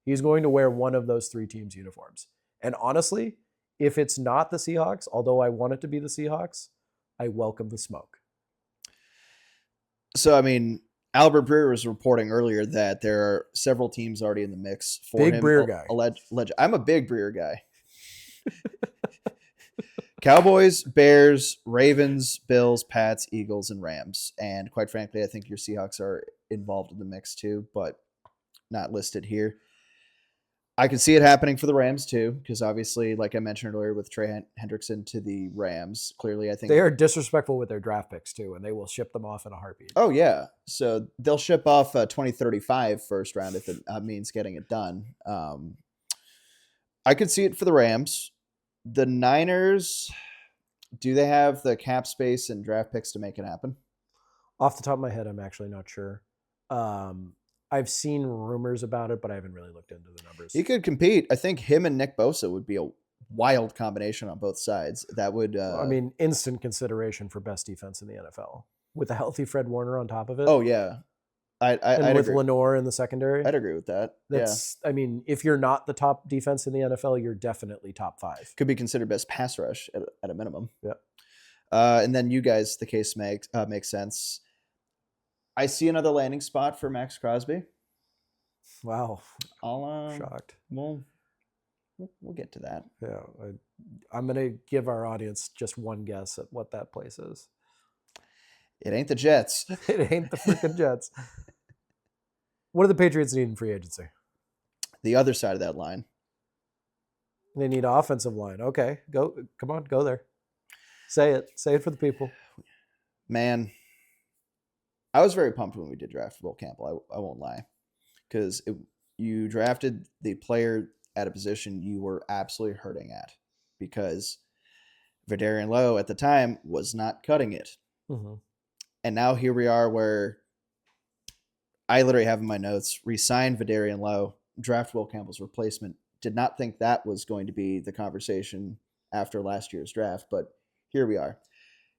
He's going to wear one of those three teams' uniforms. And honestly, if it's not the Seahawks, although I want it to be the Seahawks, I welcome the smoke. So, I mean, Albert Breer was reporting earlier that there are several teams already in the mix for him. Big Breer guy. I'm a big Breer guy. Cowboys, Bears, Ravens, Bills, Pats, Eagles, and Rams. And quite frankly, I think your Seahawks are involved in the mix too, but not listed here. I can see it happening for the Rams too, because obviously, like I mentioned earlier, with Trey Hendrickson to the Rams, clearly I think they are disrespectful with their draft picks too, and they will ship them off in a heartbeat. Oh yeah, so they'll ship off a 2035 first round if it means getting it done. I could see it for the Rams. The Niners, do they have the cap space and draft picks to make it happen? Off the top of my head, I'm actually not sure. I've seen rumors about it, but I haven't really looked into the numbers. He could compete. I think him and Nick Bosa would be a wild combination on both sides. That would... instant consideration for best defense in the NFL. With a healthy Fred Warner on top of it. Oh, yeah. I'd with agree. Lenore in the secondary. I'd agree with that. If you're not the top defense in the NFL, you're definitely top 5. Could be considered best pass rush at a minimum. Yeah. And then you guys, the case makes sense. I see another landing spot for Max Crosby. Wow. I'll shocked. We'll get to that. Yeah. I'm going to give our audience just one guess at what that place is. It ain't the Jets. It ain't the freaking Jets. What do the Patriots need in free agency? The other side of that line. They need offensive line. Okay. Come on, go there. Say it. Say it for the people. Man, I was very pumped when we did draft Will Campbell. I won't lie. Because you drafted the player at a position you were absolutely hurting at. Because Vidarian Lowe at the time was not cutting it. Mm-hmm. And now here we are where I literally have in my notes, re-signed Vidarian Lowe, draft Will Campbell's replacement. Did not think that was going to be the conversation after last year's draft, but here we are.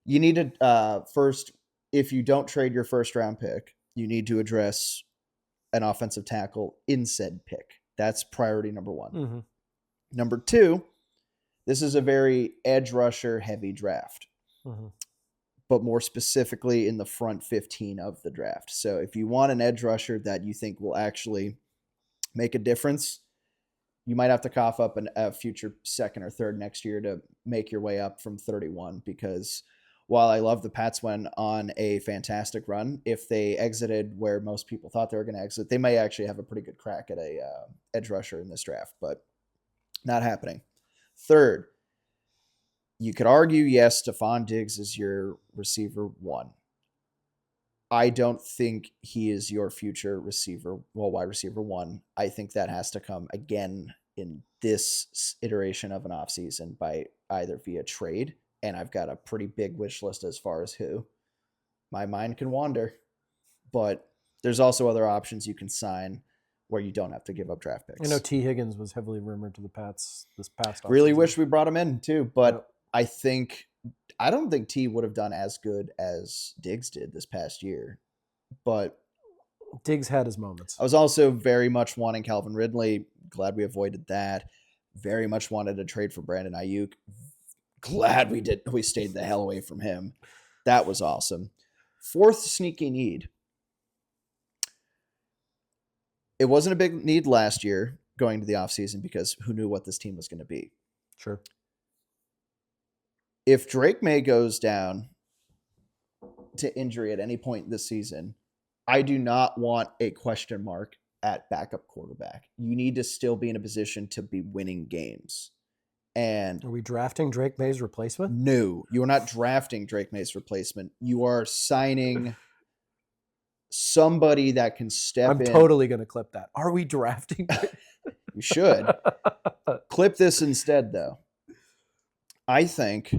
You need to, first, if you don't trade your first round pick, you need to address an offensive tackle in said pick. That's priority number one. Mm-hmm. Number two, this is a very edge rusher heavy draft. Mm-hmm. But more specifically in the front 15 of the draft. So if you want an edge rusher that you think will actually make a difference, you might have to cough up a future second or third next year to make your way up from 31, because while I love the Pats went on a fantastic run, if they exited where most people thought they were going to exit, they may actually have a pretty good crack at a edge rusher in this draft, but not happening. Third, you could argue, yes, Stephon Diggs is your receiver one. I don't think he is your future receiver, wide receiver one. I think that has to come again in this iteration of an offseason by either via trade, and I've got a pretty big wish list as far as who. My mind can wander, but there's also other options you can sign where you don't have to give up draft picks. I know T. Higgins was heavily rumored to the Pats this past offseason. Really wish we brought him in too, but I don't think T would have done as good as Diggs did this past year, but Diggs had his moments. I was also very much wanting Calvin Ridley. Glad we avoided that. Very much wanted to trade for Brandon Ayuk. Glad we stayed the hell away from him. That was awesome. Fourth sneaky need. It wasn't a big need last year going to the offseason because who knew what this team was going to be. Sure. If Drake May goes down to injury at any point this season, I do not want a question mark at backup quarterback. You need to still be in a position to be winning games. And are we drafting Drake May's replacement? No, you are not drafting Drake May's replacement. You are signing somebody that can step in. I'm totally going to clip that. Are we drafting? You should. Clip this instead, though. I think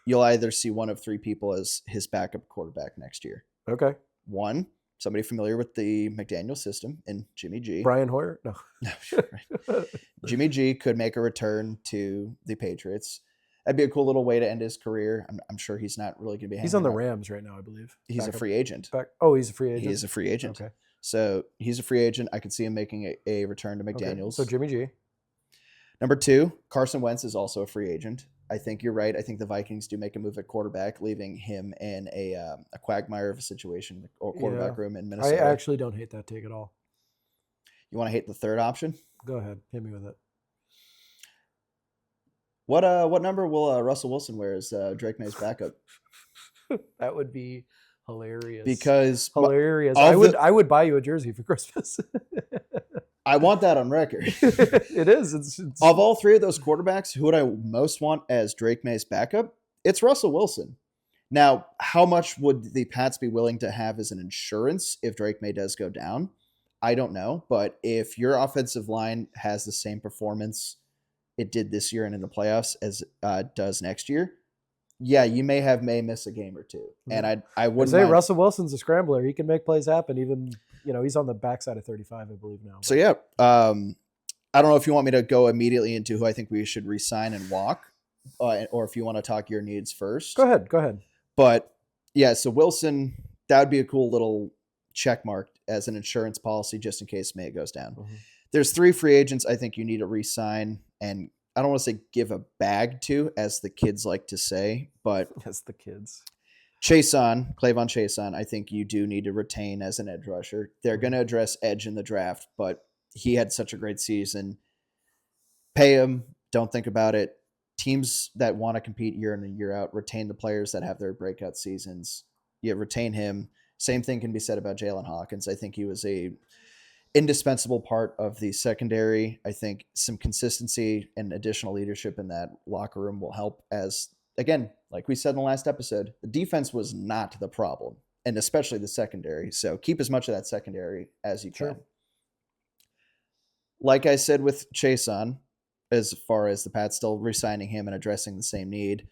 you'll either see one of three people as his backup quarterback next year. Okay. One, somebody familiar with the McDaniel system in Jimmy G. Brian Hoyer? No. No, sure. Right. Jimmy G could make a return to the Patriots. That'd be a cool little way to end his career. I'm sure he's not really going to be. He's on the Rams right now, I believe. He's a free agent. He's a free agent. He is a free agent. Okay. So he's a free agent. I could see him making a return to McDaniels. Okay. So Jimmy G. Number two, Carson Wentz is also a free agent. I think you're right. I think the Vikings do make a move at quarterback, leaving him in a quagmire of a situation or quarterback room in Minnesota. I actually don't hate that take at all. You want to hate the third option? Go ahead. Hit me with it. What number will Russell Wilson wear as Drake May's backup? That would be hilarious. Because hilarious. I would buy you a jersey for Christmas. I want that on record. It is. It's of all three of those quarterbacks, who would I most want as Drake May's backup? It's Russell Wilson. Now, how much would the Pats be willing to have as an insurance if Drake May does go down? I don't know. But if your offensive line has the same performance it did this year and in the playoffs as does next year, yeah, you may have May miss a game or two. And I wouldn't say Russell Wilson's a scrambler. He can make plays happen. Even, he's on the backside of 35, I believe now. So yeah, I don't know if you want me to go immediately into who I think we should re-sign and walk, or if you want to talk your needs first. Go ahead. But yeah, so Wilson, that would be a cool little check mark as an insurance policy just in case May goes down. Mm-hmm. There's three free agents I think you need to re-sign, and I don't want to say give a bag to, as the kids like to say, but as the kids. Klayvon Chason, I think you do need to retain as an edge rusher. They're going to address edge in the draft, but he had such a great season. Pay him. Don't think about it. Teams that want to compete year in and year out retain the players that have their breakout seasons. You retain him. Same thing can be said about Jalen Hawkins. I think he was a indispensable part of the secondary. I think some consistency and additional leadership in that locker room will help, as, again, like we said in the last episode, the defense was not the problem, and especially the secondary. So keep as much of that secondary as you can. Sure. Like I said with Chason, as far as the Pats still re-signing him and addressing the same need,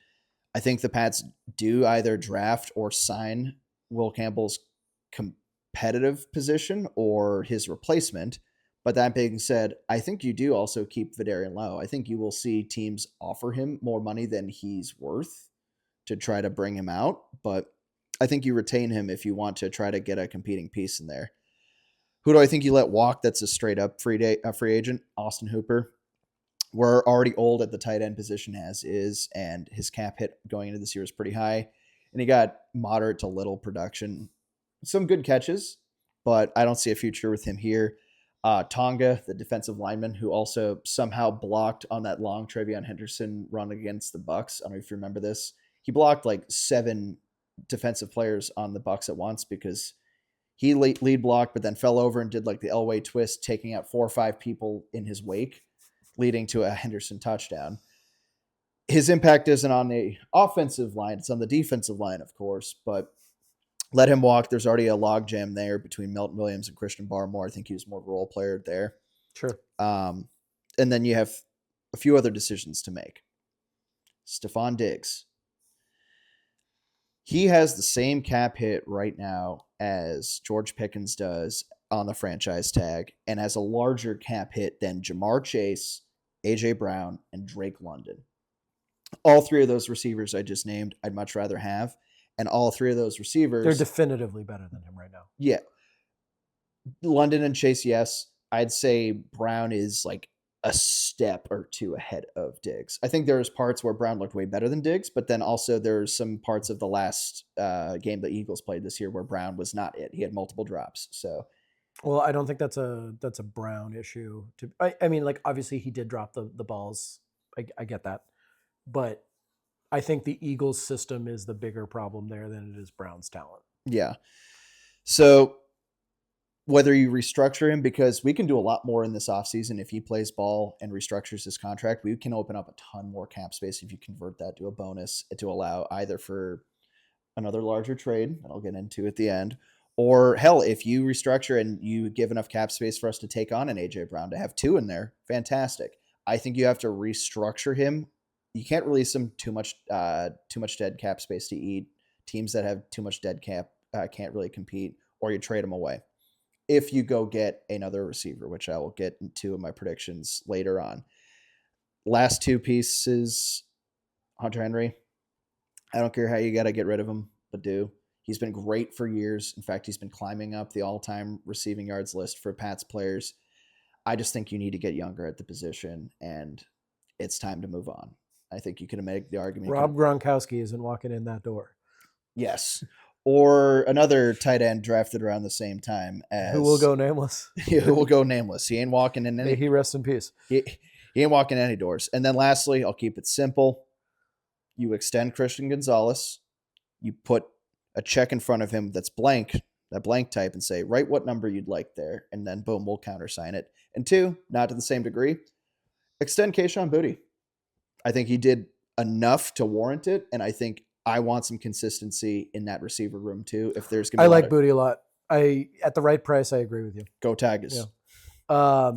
I think the Pats do either draft or sign Will Campbell's competitive position or his replacement. But that being said, I think you do also keep Vidarian Lowe. I think you will see teams offer him more money than he's worth to try to bring him out. But I think you retain him if you want to try to get a competing piece in there. Who do I think you let walk that's a straight up free agent? Austin Hooper. We're already old at the tight end position as is, and his cap hit going into this year is pretty high. And he got moderate to little production. Some good catches, but I don't see a future with him here. Tonga, the defensive lineman, who also somehow blocked on that long Travion Henderson run against the Bucs. I don't know if you remember this. he blocked like 7 defensive players on the Bucks at once because he lead blocked, but then fell over and did like the Elway twist, taking out 4 or 5 people in his wake, leading to a Henderson touchdown. His impact isn't on the offensive line. It's on the defensive line, of course, but let him walk. There's already a logjam there between Milton Williams and Christian Barmore. I think he was more of a role player there. Sure. And then you have a few other decisions to make. Stephon Diggs. He has the same cap hit right now as George Pickens does on the franchise tag and has a larger cap hit than Jamar Chase, A.J. Brown, and Drake London. All 3 of those receivers I just named, I'd much rather have. And all 3 of those receivers... They're definitively better than him right now. Yeah. London and Chase, yes. I'd say Brown is like a step or 2 ahead of Diggs. I think there's parts where Brown looked way better than Diggs, but then also there's some parts of the last game the Eagles played this year where Brown was not it. He had multiple drops. So, well, I don't think that's a Brown issue. I mean, like obviously he did drop the balls. I get that, but I think the Eagles system is the bigger problem there than it is Brown's talent. Yeah. So whether you restructure him, because we can do a lot more in this offseason if he plays ball and restructures his contract, we can open up a ton more cap space if you convert that to a bonus to allow either for another larger trade that I'll get into at the end, or hell, if you restructure and you give enough cap space for us to take on an AJ Brown to have 2 in there, fantastic. I think you have to restructure him. You can't release him too much dead cap space to eat. Teams that have too much dead cap can't really compete, or you trade him away. If you go get another receiver, which I will get into in my predictions later on. Last 2 pieces, Hunter Henry. I don't care how you got to get rid of him, but do. He's been great for years. In fact, he's been climbing up the all-time receiving yards list for Pats players. I just think you need to get younger at the position, and it's time to move on. I think you could make the argument. Rob Gronkowski isn't walking in that door. Yes. Or another tight end drafted around the same time as... Who will go nameless. Who will go nameless. He ain't walking in any... May he rest in peace. He ain't walking any doors. And then lastly, I'll keep it simple. You extend Christian Gonzalez. You put a check in front of him that's blank, that blank type, and say, write what number you'd like there. And then, boom, we'll countersign it. And 2, not to the same degree, extend Kayshon Boutte. I think he did enough to warrant it, and I think I want some consistency in that receiver room too. If there's going to be I like Boutte a lot. At the right price, I agree with you. Go Tigers. Yeah.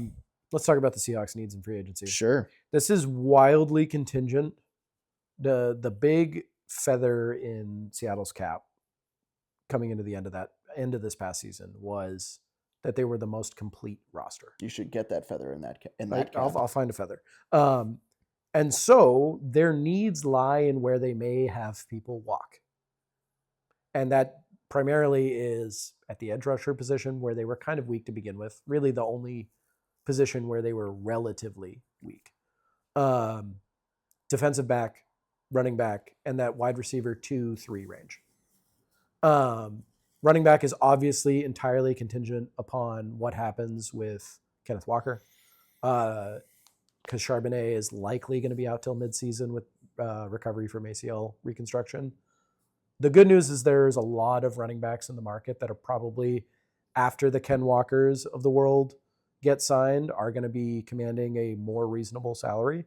Let's talk about the Seahawks needs in free agency. Sure. This is wildly contingent. The big feather in Seattle's cap coming into the end of this past season was that they were the most complete roster. You should get that feather in that cap. I'll find a feather. And so their needs lie in where they may have people walk. And that primarily is at the edge rusher position where they were kind of weak to begin with. Really the only position where they were relatively weak. Defensive back, running back, and that wide receiver 2-3 range. Running back is obviously entirely contingent upon what happens with Kenneth Walker. Because Charbonnet is likely going to be out till midseason with recovery from ACL reconstruction. The good news is there's a lot of running backs in the market that are probably, after the Ken Walkers of the world get signed, are going to be commanding a more reasonable salary.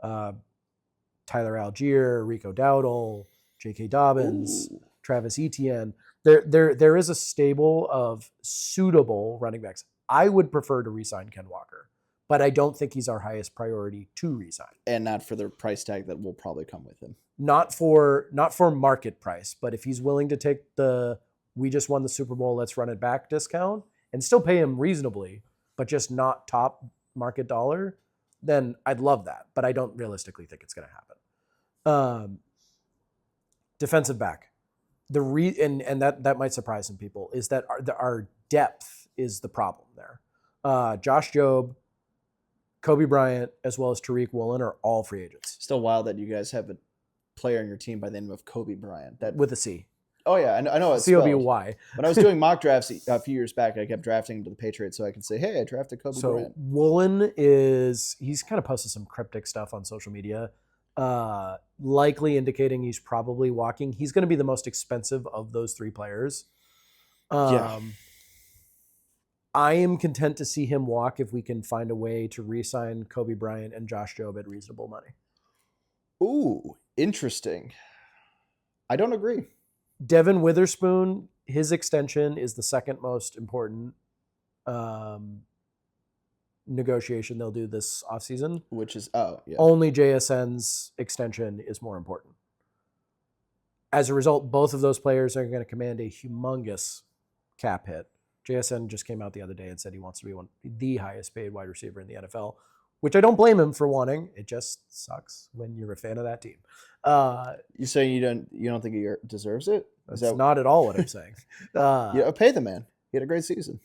Tyler Algier, Rico Dowdle, J.K. Dobbins, Travis Etienne. There is a stable of suitable running backs. I would prefer to re-sign Ken Walker, but I don't think he's our highest priority to re-sign. And not for the price tag that will probably come with him. Not for market price, but if he's willing to take the we just won the Super Bowl, let's run it back discount and still pay him reasonably, but just not top market dollar, then I'd love that. But I don't realistically think it's going to happen. Defensive back. And that might surprise some people, is that our depth is the problem there. Josh Jobe, Kobe Bryant, as well as Tariq Woolen are all free agents. Still wild that you guys have a player on your team by the name of Kobe Bryant. With a C. Oh, yeah. I know it's C-O-B-Y. When I was doing mock drafts a few years back, I kept drafting him to the Patriots so I can say, hey, I drafted Kobe Bryant. So Woolen he's kind of posted some cryptic stuff on social media. likely indicating he's probably walking. He's going to be the most expensive of those three players. Yeah. I am content to see him walk if we can find a way to re-sign Kobe Bryant and Josh Jobe at reasonable money. Ooh, interesting. I don't agree. Devin Witherspoon, his extension is the second most important negotiation they'll do this offseason. Which is, Only JSN's extension is more important. As a result, both of those players are going to command a humongous cap hit. JSN just came out the other day and said he wants to be the highest paid wide receiver in the NFL, which I don't blame him for wanting. It just sucks when you're a fan of that team. You saying you don't think he deserves it? That's not at all what I'm saying. Pay the man. He had a great season.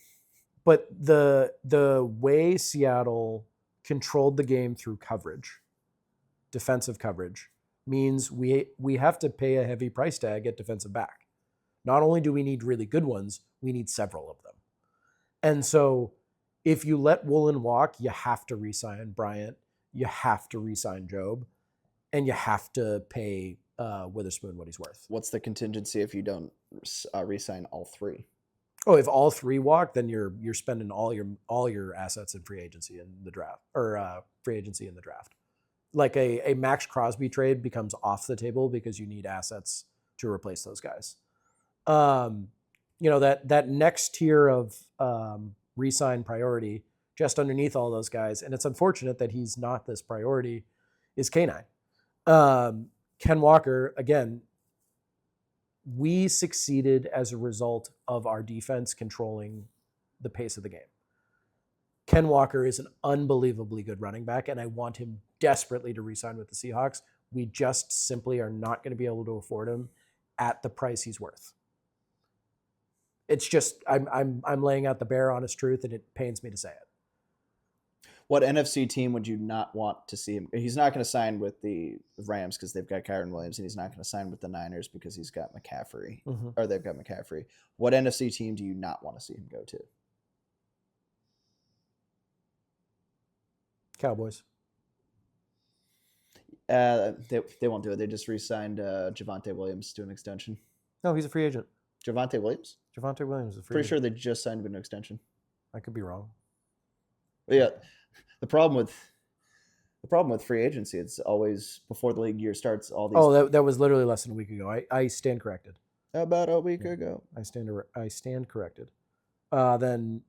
But the way Seattle controlled the game through coverage, defensive coverage, means we have to pay a heavy price tag at defensive back. Not only do we need really good ones, we need several of them. And so if you let Woolen walk, you have to re-sign Bryant, you have to re-sign Jobe, and you have to pay Witherspoon what he's worth. What's the contingency if you don't re-sign all three? Oh, if all three walk, then you're spending all your assets in free agency in the draft, or free agency in the draft. Like a Max Crosby trade becomes off the table because you need assets to replace those guys. That next tier of re-sign priority just underneath all those guys, and it's unfortunate that he's not this priority, is K9. Ken Walker, again, we succeeded as a result of our defense controlling the pace of the game. Ken Walker is an unbelievably good running back, and I want him desperately to re-sign with the Seahawks. We just simply are not going to be able to afford him at the price he's worth. It's just I'm laying out the bare honest truth, and it pains me to say it. What NFC team would you not want to see him? He's not going to sign with the Rams because they've got Kyren Williams, and he's not going to sign with the Niners because he's got McCaffrey, or they've got McCaffrey. What NFC team do you not want to see him go to? Cowboys. They won't do it. They just re-signed Javonte Williams to an extension. No, he's a free agent. Javonte Williams? Javonte Williams is a free Pretty agent. sure they just signed him to an extension. I could be wrong. But yeah, the problem with free agency, it's always before the league year starts. All these. Oh, that was literally less than a week ago. I stand corrected. About a week ago. I stand corrected. Then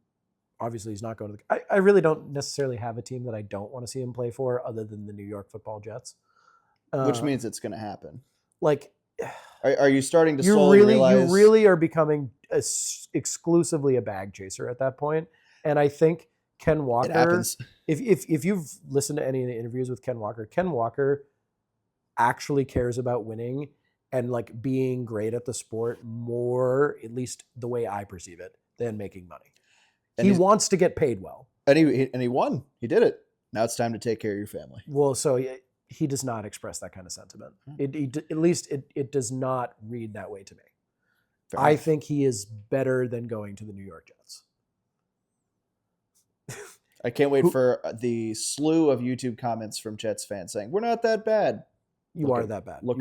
obviously he's not going to the. I really don't necessarily have a team that I don't want to see him play for, other than the New York Football Jets. Which means it's going to happen. Like, are you starting to slowly realize? You really are becoming exclusively a bag chaser at that point, and I think Ken Walker. It happens. If you've listened to any of the interviews with Ken Walker actually cares about winning and like being great at the sport more, at least the way I perceive it, than making money. And he wants to get paid well. And he won. He did it. Now it's time to take care of your family. Well, so he does not express that kind of sentiment. At least it does not read that way to me. I think he is better than going to the New York Jets. I can't wait for the slew of YouTube comments from Jets fans saying, we're not that bad. You are that bad. Look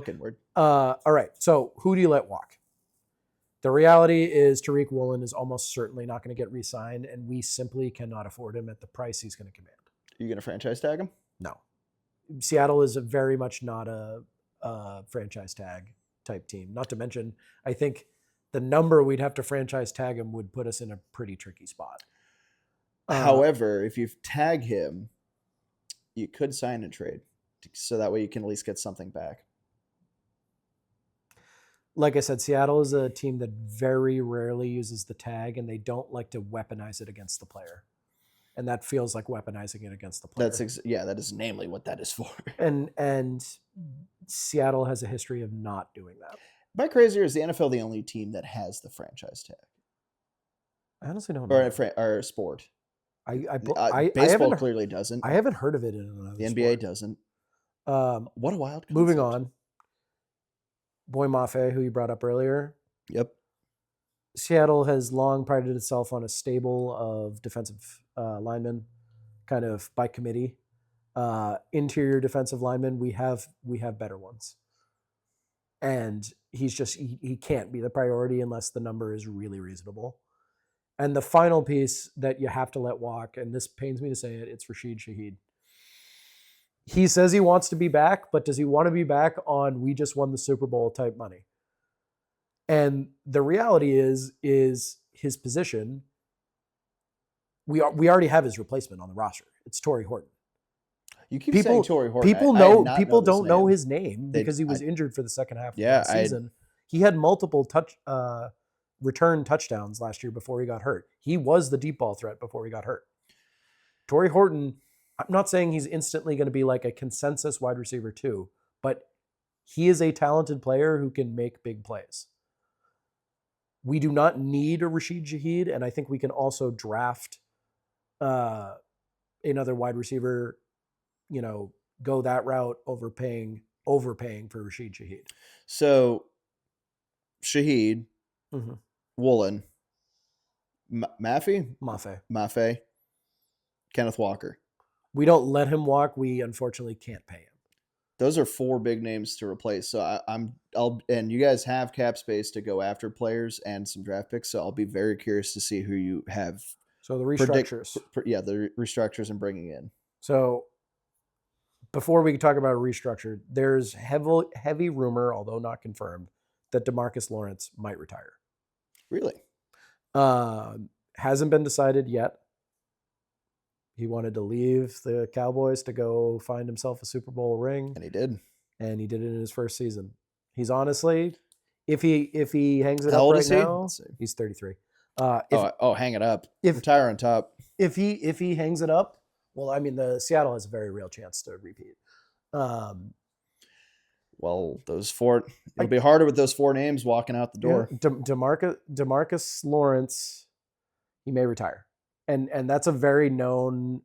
inward. All right. So who do you let walk? The reality is Tariq Woolen is almost certainly not going to get re-signed, and we simply cannot afford him at the price he's going to command. Are you going to franchise tag him? No. Seattle is very much not a franchise tag type team. Not to mention, I think the number we'd have to franchise tag him would put us in a pretty tricky spot. However, if you tag him, you could sign a trade, so that way you can at least get something back. Like I said, Seattle is a team that very rarely uses the tag, and they don't like to weaponize it against the player. And that feels like weaponizing it against the player. That is namely what that is for. And Seattle has a history of not doing that. Am I crazy, or is the NFL the only team that has the franchise tag? I honestly don't know. Or sport. Baseball clearly doesn't. I haven't heard of it in another The sport. NBA doesn't. What a wild concept. Moving on. Boy Mafe, who you brought up earlier. Yep. Seattle has long prided itself on a stable of defensive linemen, kind of by committee. Interior defensive linemen, we have better ones. And he can't be the priority unless the number is really reasonable. And the final piece that you have to let walk, and this pains me to say it, it's Rashid Shaheed. He says he wants to be back, but does he want to be back on we just won the Super Bowl type money? And the reality is his position, we already have his replacement on the roster. It's Torrey Horton. You keep saying Torrey Horton. People don't know his name because he was injured for the second half of the season. He had multiple return touchdowns last year before he got hurt. He was the deep ball threat before he got hurt. Torrey Horton, I'm not saying he's instantly going to be like a consensus wide receiver 2, but he is a talented player who can make big plays. We do not need a Rashid Shaheed, and I think we can also draft another wide receiver, go that route, overpaying for Rashid Shaheed. So Shaheed, Woolen, Maffei, Kenneth Walker. We don't let him walk. We unfortunately can't pay him. Those are 4 big names to replace. So and you guys have cap space to go after players and some draft picks. So I'll be very curious to see who you have. So the restructures. The restructures and bringing in. So before we talk about a restructure, there's heavy rumor, although not confirmed, that DeMarcus Lawrence might retire. Really? Hasn't been decided yet. He wanted to leave the Cowboys to go find himself a Super Bowl ring. And he did. And he did it in his first season. He's honestly, if he hangs it How up old right is he? now, he's 33. Hang it up. Retire on top. If he hangs it up, well, I mean, the Seattle has a very real chance to repeat. Well, those 4, it'll be harder with those 4 names walking out the door. Yeah, DeMarcus Lawrence, he may retire. And that's a very known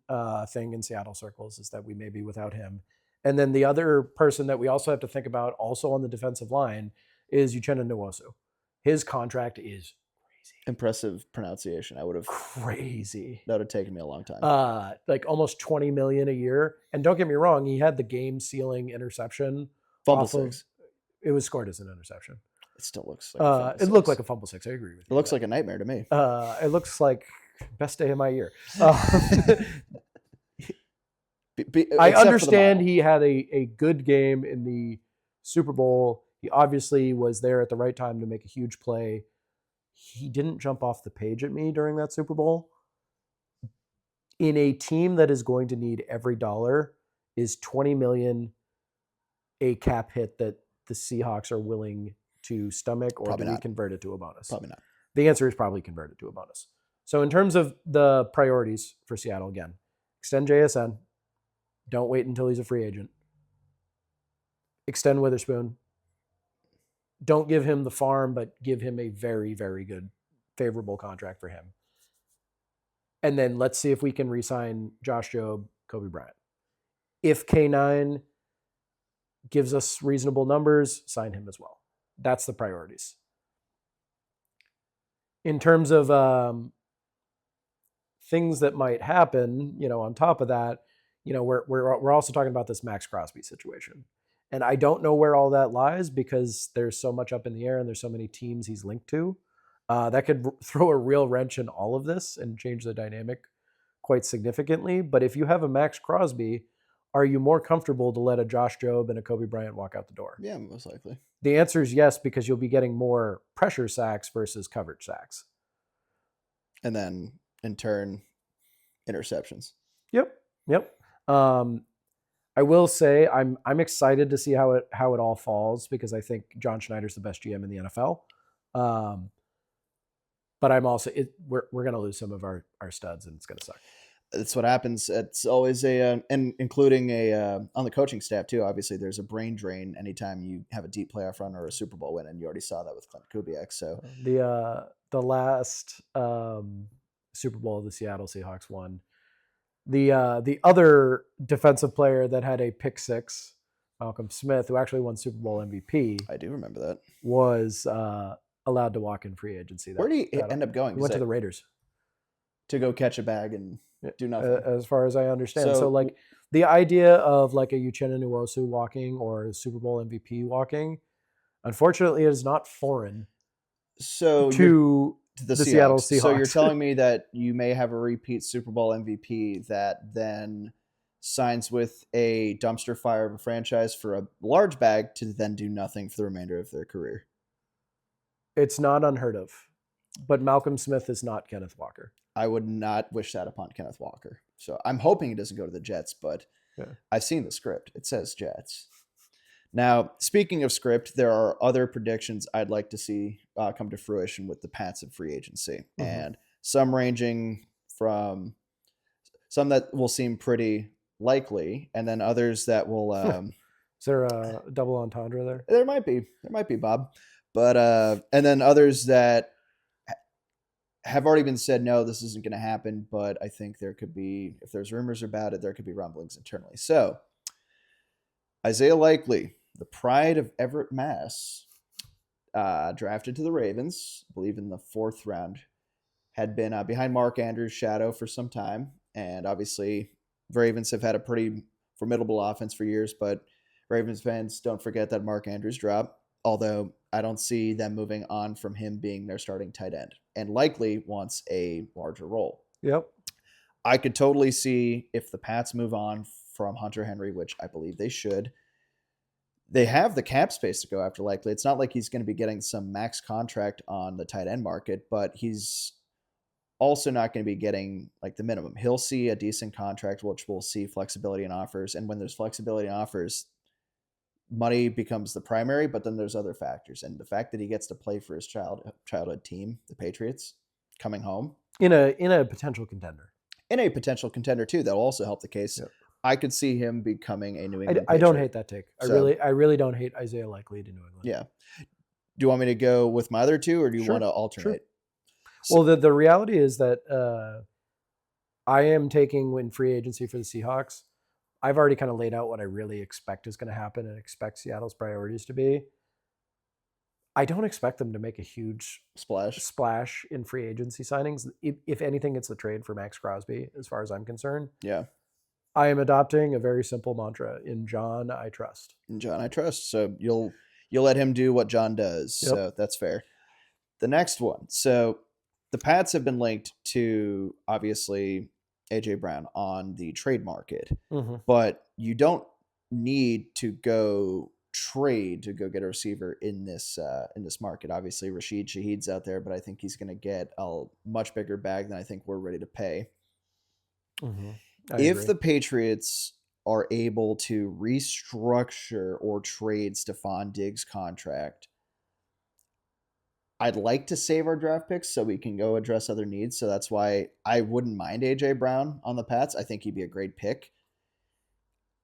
thing in Seattle circles, is that we may be without him. And then the other person that we also have to think about, also on the defensive line, is Uchenna Nwosu. His contract is crazy. Impressive pronunciation. That would have taken me a long time. Like almost $20 million a year. And don't get me wrong, he had the game-sealing interception. Fumble 6. It was scored as an interception. It still looks like a fumble 6. It looked like a fumble 6. I agree with you. It looks like a nightmare to me. It looks like best day of my year. I understand he had a good game in the Super Bowl. He obviously was there at the right time to make a huge play. He didn't jump off the page at me during that Super Bowl. In a team that is going to need every dollar, is $20 million a cap hit that the Seahawks are willing to stomach, or probably do we not. Convert it to a bonus? Probably not. The answer is probably convert it to a bonus. So in terms of the priorities for Seattle, again, extend JSN. Don't wait until he's a free agent. Extend Witherspoon. Don't give him the farm, but give him a very, very good, favorable contract for him. And then let's see if we can re-sign Josh Jobe, Kobe Bryant. If K9 gives us reasonable numbers, sign him as well. That's the priorities. In terms of things that might happen, on top of that, we're also talking about this Max Crosby situation. And I don't know where all that lies because there's so much up in the air and there's so many teams he's linked to. That could throw a real wrench in all of this and change the dynamic quite significantly. But if you have a Max Crosby, are you more comfortable to let a Josh Jobe and a Kobe Bryant walk out the door? Yeah, most likely. The answer is yes, because you'll be getting more pressure sacks versus coverage sacks. And then, in turn, interceptions. Yep. I will say I'm excited to see how it all falls because I think John Schneider's the best GM in the NFL. But I'm also we're going to lose some of our studs and it's going to suck. That's what happens. It's always and including on the coaching staff too. Obviously, there's a brain drain anytime you have a deep playoff run or a Super Bowl win, and you already saw that with Clint Kubiak. So the last Super Bowl the Seattle Seahawks won, the other defensive player that had a pick six, Malcolm Smith, who actually won Super Bowl MVP. I do remember that. Was allowed to walk in free agency. Where did he end up going? He went to the Raiders to go catch a bag and do nothing. As far as I understand. So like The idea of like a Uchenna Nwosu walking or a Super Bowl MVP walking, unfortunately, is not foreign So you're to to the the Seattle Seahawks. So you're Seahawks. telling me that you may have a repeat Super Bowl MVP that then signs with a dumpster fire of a franchise for a large bag to then do nothing for the remainder of their career. It's not unheard of, but Malcolm Smith is not Kenneth Walker. I would not wish that upon Kenneth Walker. So I'm hoping he doesn't go to the Jets, but Yeah. I've seen the script. It says Jets. Now, speaking of script, there are other predictions I'd like to see come to fruition with the Pats of free agency, and some ranging from some that will seem pretty likely, and then others that will. Is there a double entendre there? There might be, Bob, but and then others that have already been said, no, this isn't going to happen. But I think there could be, if there's rumors about it, there could be rumblings internally. So Isaiah Likely, the pride of Everett, Mass, drafted to the Ravens, I believe in the 4th round, had been behind Mark Andrews' shadow for some time. And obviously, the Ravens have had a pretty formidable offense for years, but Ravens fans don't forget that Mark Andrews dropped, although I don't see them moving on from him being their starting tight end, and Likely wants a larger role. Yep. I could totally see if the Pats move on from Hunter Henry, which I believe they should. They have the cap space to go after Likely. It's not like he's going to be getting some max contract on the tight end market, but he's also not going to be getting like the minimum. He'll see a decent contract, which will see flexibility in offers. And when there's flexibility in offers, money becomes the primary, but then there's other factors. And the fact that he gets to play for his childhood team, the Patriots, coming home. In a potential contender. In a potential contender, too, that'll also help the case. Yep. I could see him becoming a New England I don't Patriot. hate that take. I really don't hate Isaiah Likely to New England. Yeah. Do you want me to go with my other two, or do you Sure, want to alternate? sure. So, Well, the reality is that I am taking in free agency for the Seahawks. I've already kind of laid out what I really expect is going to happen and expect Seattle's priorities to be. I don't expect them to make a huge splash in free agency signings. If anything, it's the trade for Max Crosby, as far as I'm concerned. Yeah. I am adopting a very simple mantra: in John, I trust. In John, I trust. So you'll let him do what John does. Yep. So that's fair. The next one. So the Pats have been linked to, obviously, AJ Brown on the trade market, but you don't need to go trade to go get a receiver in this market. Obviously, Rashid Shaheed's out there, but I think he's going to get a much bigger bag than I think we're ready to pay. If the Patriots are able to restructure or trade Stephon Diggs' contract, I'd like to save our draft picks so we can go address other needs. So that's why I wouldn't mind AJ Brown on the Pats. I think he'd be a great pick.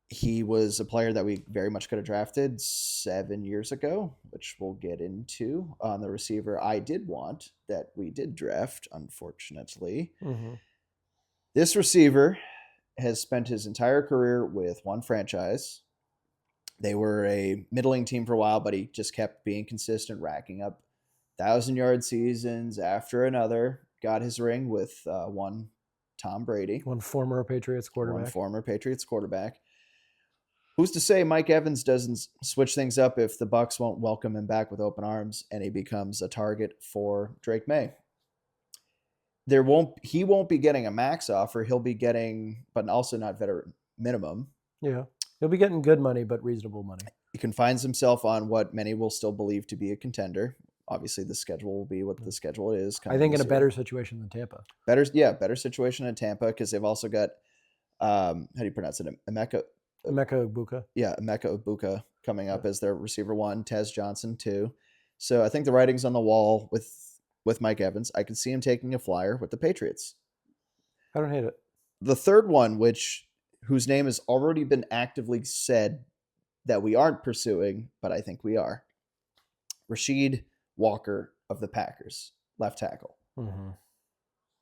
He was a player that we very much could have drafted 7 years ago, which we'll get into. On the receiver I did want that we did draft, unfortunately. This receiver has spent his entire career with one franchise. They were a middling team for a while, but he just kept being consistent, racking up 1,000-yard seasons after another. Got his ring with one Tom Brady. One former Patriots quarterback. Who's to say Mike Evans doesn't switch things up if the Bucs won't welcome him back with open arms and he becomes a target for Drake May? He won't be getting a max offer. He'll be getting, but also not veteran minimum. Yeah. He'll be getting good money, but reasonable money. He confines himself on what many will still believe to be a contender. Obviously, the schedule will be what the schedule is. I think in a better situation than Tampa. Better situation in Tampa because they've also got, how do you pronounce it? Emeka Egbuka. Yeah, Emeka Egbuka coming up as their receiver 1, Tez Johnson 2. So I think the writing's on the wall with Mike Evans. I can see him taking a flyer with the Patriots. I don't hate it. The third one, whose name has already been actively said that we aren't pursuing, but I think we are. Rashid Walker of the Packers, left tackle.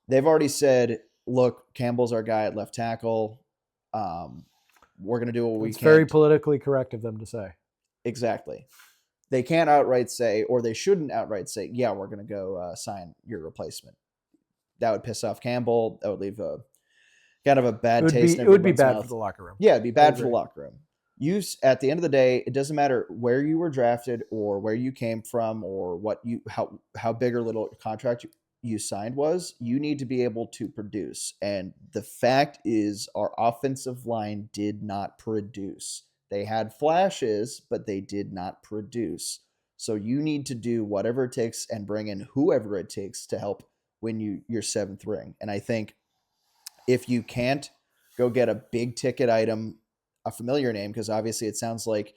They've already said, look, Campbell's our guy at left tackle. We're going to do what we can. It's very politically correct of them to say. Exactly. They can't outright say, or they shouldn't outright say, yeah, we're going to go sign your replacement. That would piss off Campbell. That would leave kind of a bad It taste in would be everyone's bad mouth. for the locker room. Yeah, it'd be bad for the agree. locker room. At the end of the day, it doesn't matter where you were drafted or where you came from or how big or little contract you signed was. You need to be able to produce. And the fact is, our offensive line did not produce. They had flashes, but they did not produce. So you need to do whatever it takes and bring in whoever it takes to help win your seventh ring. And I think if you can't go get a big ticket item, a familiar name, because obviously it sounds like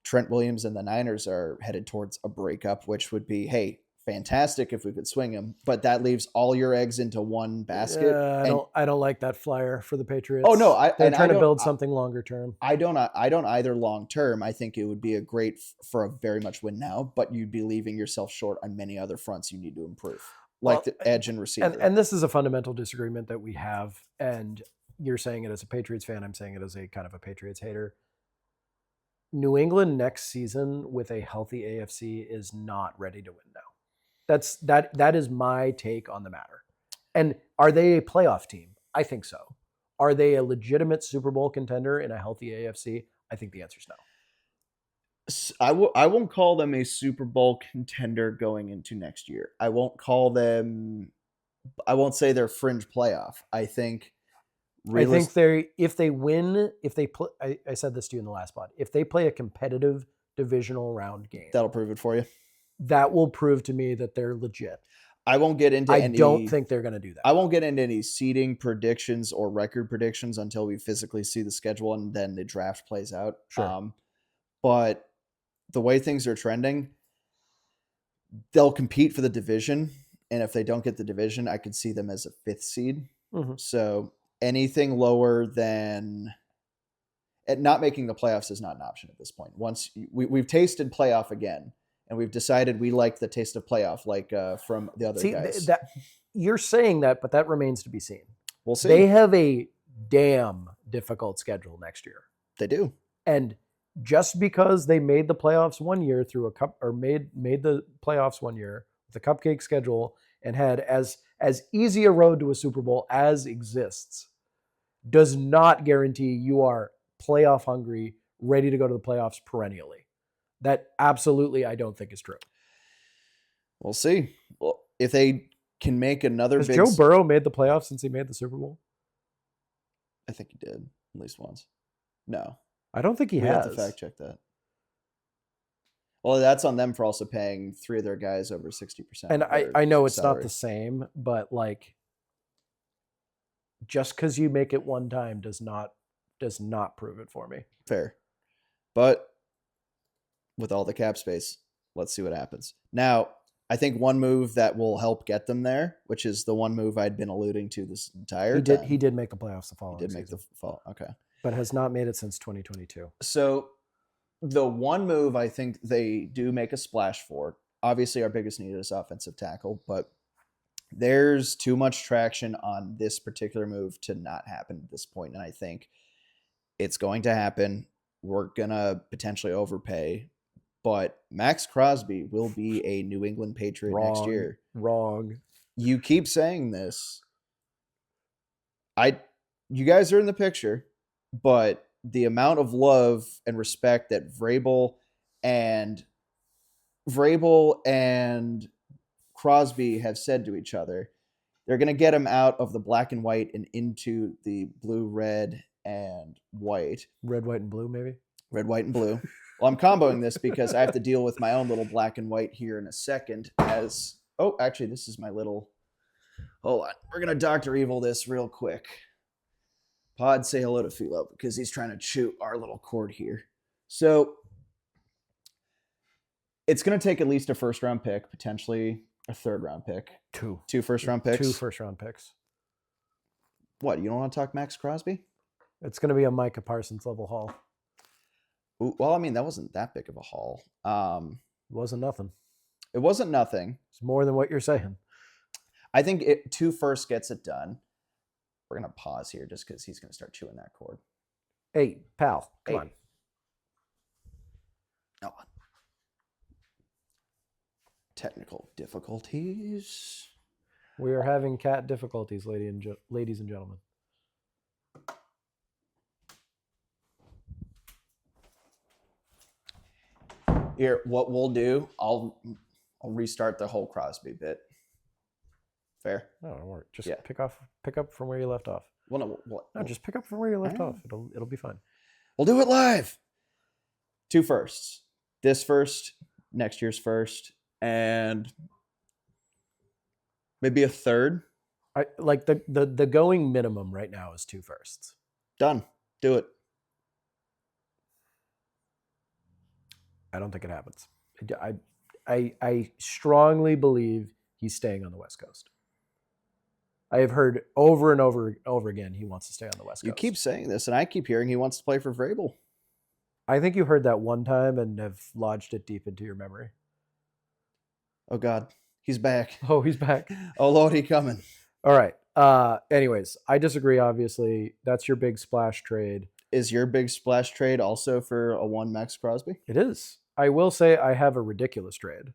Trent Williams and the Niners are headed towards a breakup, which would be, hey, fantastic if we could swing him, but that leaves all your eggs into one basket. I don't like that flyer for the Patriots. Oh no, they're trying to build something longer term. I don't either long term. I think it would be a great for a very much win now, but you'd be leaving yourself short on many other fronts you need to improve, like the edge and receiver. And this is a fundamental disagreement that we have, and you're saying it as a Patriots fan, I'm saying it as a kind of a Patriots hater. New England next season with a healthy AFC is not ready to win now. That is my take on the matter. And are they a playoff team? I think so. Are they a legitimate Super Bowl contender in a healthy AFC? I think the answer is no. I won't call them a Super Bowl contender going into next year. I won't say they're fringe playoff. I think if they win, if they play, I said this to you in the last pod, if they play a competitive divisional round game, that'll prove it for you. That will prove to me that they're legit. I won't get into I don't think they're going to do that. I won't get into any seeding predictions or record predictions until we physically see the schedule and then the draft plays out. Sure. But the way things are trending, they'll compete for the division. And if they don't get the division, I could see them as a 5th seed. Mm-hmm. So anything lower than not making the playoffs is not an option at this point. Once we've tasted playoff again, and we've decided we like the taste of playoff, like from the other guys. You're saying that, but that remains to be seen. We'll see. They have a damn difficult schedule next year. They do. And just because they made the playoffs one year through a cup, or made the playoffs one year with a cupcake schedule and had as easy a road to a Super Bowl as exists, does not guarantee you are playoff hungry, ready to go to the playoffs perennially. That absolutely I don't think is true. We'll see. Well, if they can make another Has Joe Burrow made the playoffs since he made the Super Bowl? I think he did at least once. No. I don't think he has. We have to fact check that. Well, that's on them for also paying 3 of their guys over 60%. And I know it's not the same, but like, just because you make it one time does not prove it for me. Fair. But with all the cap space, let's see what happens. Now, I think one move that will help get them there, which is the one move I'd been alluding to this entire time. He did make the playoffs the following season. He did make the fall. Okay. But has not made it since 2022. So the one move I think they do make a splash for, obviously our biggest need is offensive tackle, but there's too much traction on this particular move to not happen at this point. And I think it's going to happen. We're going to potentially overpay, but Max Crosby will be a New England Patriot next year. Wrong. You keep saying this. You guys are in the picture, but the amount of love and respect that Vrabel and Crosby have said to each other, they're going to get him out of the black and white and into the blue, red, and white. Red, white, and blue, maybe? Red, white, and blue. Well, I'm comboing this because I have to deal with my own little black and white here in a second. Actually, this is my little... Hold on. We're going to Dr. Evil this real quick. Pod, say hello to Philo because he's trying to chew our little cord here. So it's going to take at least a first-round pick, potentially a third-round pick. Two first-round picks? 2 first-round picks. What, you don't want to talk Max Crosby? It's going to be a Micah Parsons level haul. Well, I mean, that wasn't that big of a haul. It wasn't nothing. It wasn't nothing. It's more than what you're saying. I think 2 first gets it done. We're going to pause here just because he's going to start chewing that cord. Hey, pal, come on. No. Technical difficulties. We are having cat difficulties, ladies and gentlemen. Here, what we'll do, I'll restart the whole Crosby bit. Fair? No, don't worry. Just Yeah. pick up from where you left off. Well, No, just pick up from where you left Alright. off. It'll be fine. we'll do it live. 2 firsts. This first, next year's first, and maybe a third. I like the going minimum right now is 2 firsts. Done. Do it. I don't think it happens. I strongly believe he's staying on the West Coast. I have heard over and over again he wants to stay on the West Coast. You keep saying this, and I keep hearing he wants to play for Vrabel. I think you heard that one time and have lodged it deep into your memory. Oh, God. He's back. Oh, he's back. Oh, Lord, he coming. All right. Anyways, I disagree, obviously. That's your big splash trade. Is your big splash trade also for a 1 Max Crosby? It is. I will say I have a ridiculous trade.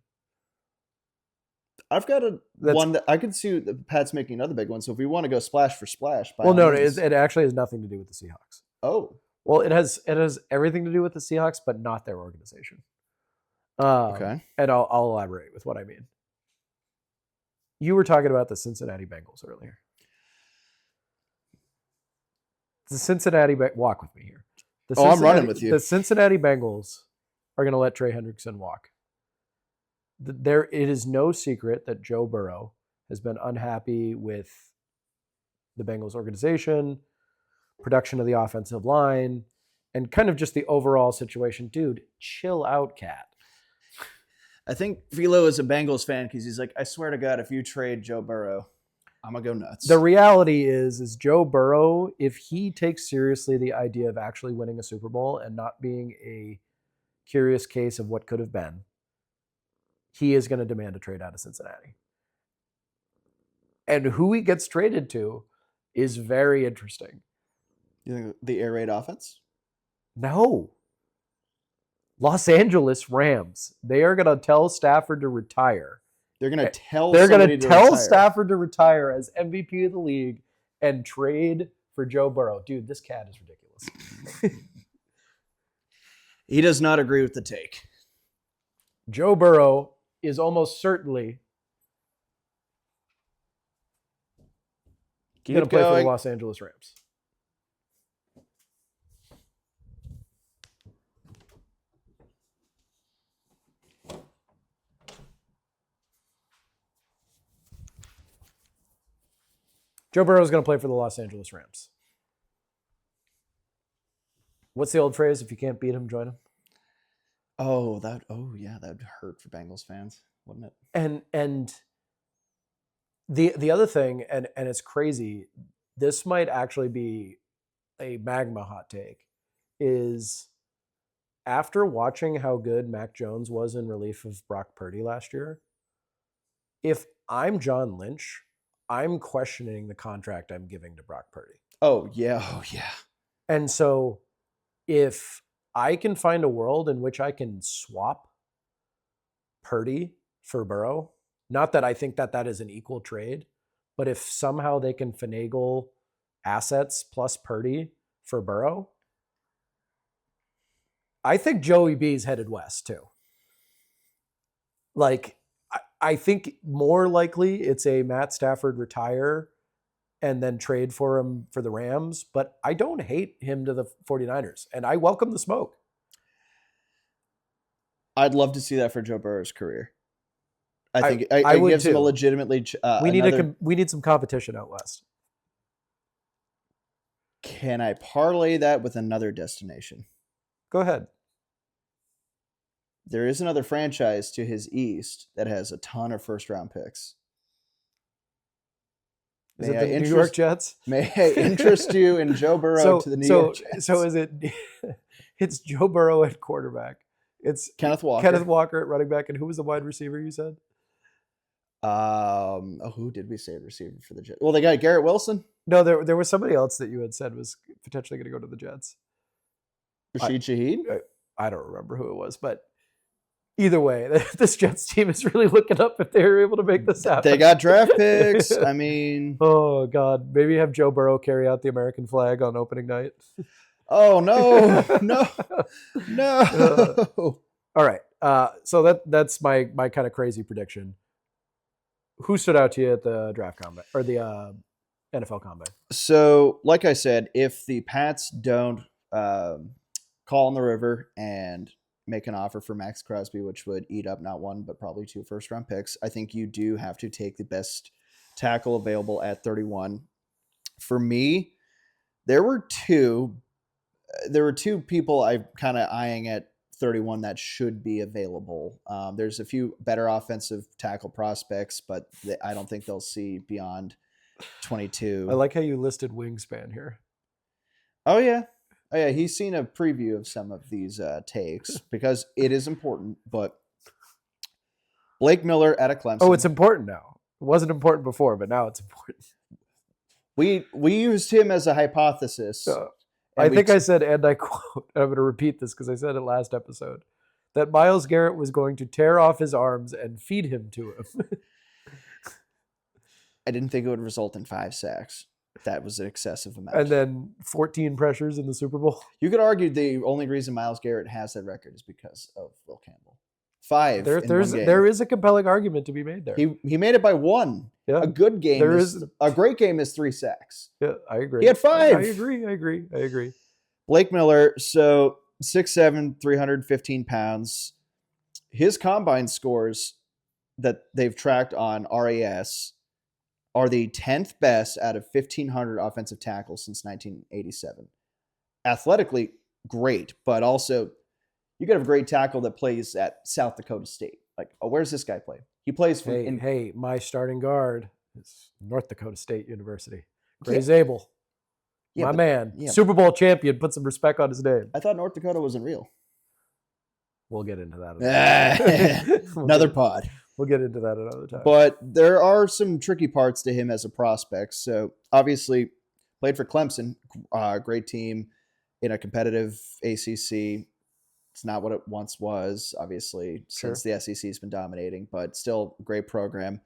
I've got one that I could see the Pats making another big one. So if we want to go splash for splash, by Well, all no, means. it actually has nothing to do with the Seahawks. Oh, Well, it has everything to do with the Seahawks, but not their organization. okay. And I'll elaborate with what I mean. You were talking about the Cincinnati Bengals earlier. The Cincinnati walk with me here. I'm running with you. The Cincinnati Bengals are going to let Trey Hendrickson walk. It is no secret that Joe Burrow has been unhappy with the Bengals organization, production of the offensive line, and kind of just the overall situation. Dude, chill out, cat. I think Philo is a Bengals fan because he's like, I swear to God, if you trade Joe Burrow, I'm going to go nuts. The reality is Joe Burrow, if he takes seriously the idea of actually winning a Super Bowl and not being a curious case of what could have been, he is going to demand a trade out of Cincinnati. And who he gets traded to is very interesting. You think the air raid offense? No. Los Angeles Rams. They are going to tell Stafford to retire. They're going to tell They're going somebody to to tell retire. Stafford to retire as MVP of the league and trade for Joe Burrow. Dude, this cat is ridiculous. He does not agree with the take. Joe Burrow is almost certainly going to play for the Los Angeles Rams. Joe Burrow is going to play for the Los Angeles Rams. What's the old phrase? If you can't beat him, join him. Yeah, that would hurt for Bengals fans, wouldn't it? And the other thing, and it's crazy, this might actually be a magma hot take, is after watching how good Mac Jones was in relief of Brock Purdy last year, if I'm John Lynch, I'm questioning the contract I'm giving to Brock Purdy. Oh, yeah. And so if I can find a world in which I can swap Purdy for Burrow, not that I think that is an equal trade, but if somehow they can finagle assets plus Purdy for Burrow, I think Joey B's headed west too. Like, I think more likely it's a Matt Stafford retire and then trade for him for the Rams, but I don't hate him to the 49ers, and I welcome the smoke. I'd love to see that for Joe Burrow's career. I think I it would gives him too. a legitimately. We need some competition out west. Can I parlay that with another destination? Go ahead. There is another franchise to his east that has a ton of first-round picks. Is it the New York Jets? May I interest you in Joe Burrow to the New York Jets? So is it? It's Joe Burrow at quarterback. It's Kenneth Walker. Kenneth Walker at running back, and who was the wide receiver you said? Who did we say at receiver for the Jets? Well, they got Garrett Wilson. No, there was somebody else that you had said was potentially going to go to the Jets. Rashid Shaheed. I don't remember who it was, but either way, this Jets team is really looking up if they're able to make this happen. They got draft picks. I mean, oh God, maybe have Joe Burrow carry out the American flag on opening night. Oh no, no. All right. So that's my kind of crazy prediction. Who stood out to you at the draft combine or the NFL combine? So, like I said, if the Pats don't call on the river and make an offer for Max Crosby, which would eat up not one but probably 2 first-round picks, I think you do have to take the best tackle available at 31. For me, there were two people I'm kind of eyeing at 31 that should be available. There's a few better offensive tackle prospects, but I don't think they'll see beyond 22. I like how you listed wingspan here. Oh yeah. He's seen a preview of some of these takes because it is important. But Blake Miller out of Clemson. Oh, it's important now. It wasn't important before, but now it's important. We used him as a hypothesis. I think I said, and I quote, I'm going to repeat this because I said it last episode, that Myles Garrett was going to tear off his arms and feed him to him. I didn't think it would result in 5 sacks. That was an excessive amount. And then 14 pressures in the Super Bowl. You could argue the only reason Myles Garrett has that record is because of Will Campbell. 5. There is a compelling argument to be made there. He made it by 1. Yeah. A good game a great game is 3 sacks. Yeah, I agree. He had 5. I agree. Blake Miller, so 6'7", 315 pounds. His combine scores that they've tracked on RAS are the 10th best out of 1,500 offensive tackles since 1987. Athletically, great, but also you could have a great tackle that plays at South Dakota State. Like, oh, where's this guy play? He plays for... Hey, my starting guard is North Dakota State University. Gray Zabel. Yeah, man. Yeah. Super Bowl champion. Put some respect on his name. I thought North Dakota wasn't real. We'll get into that. Another pod. We'll get into that another time. But there are some tricky parts to him as a prospect. So obviously played for Clemson, great team in a competitive ACC. It's not what it once was, obviously, since the SEC has been dominating, but still a great program.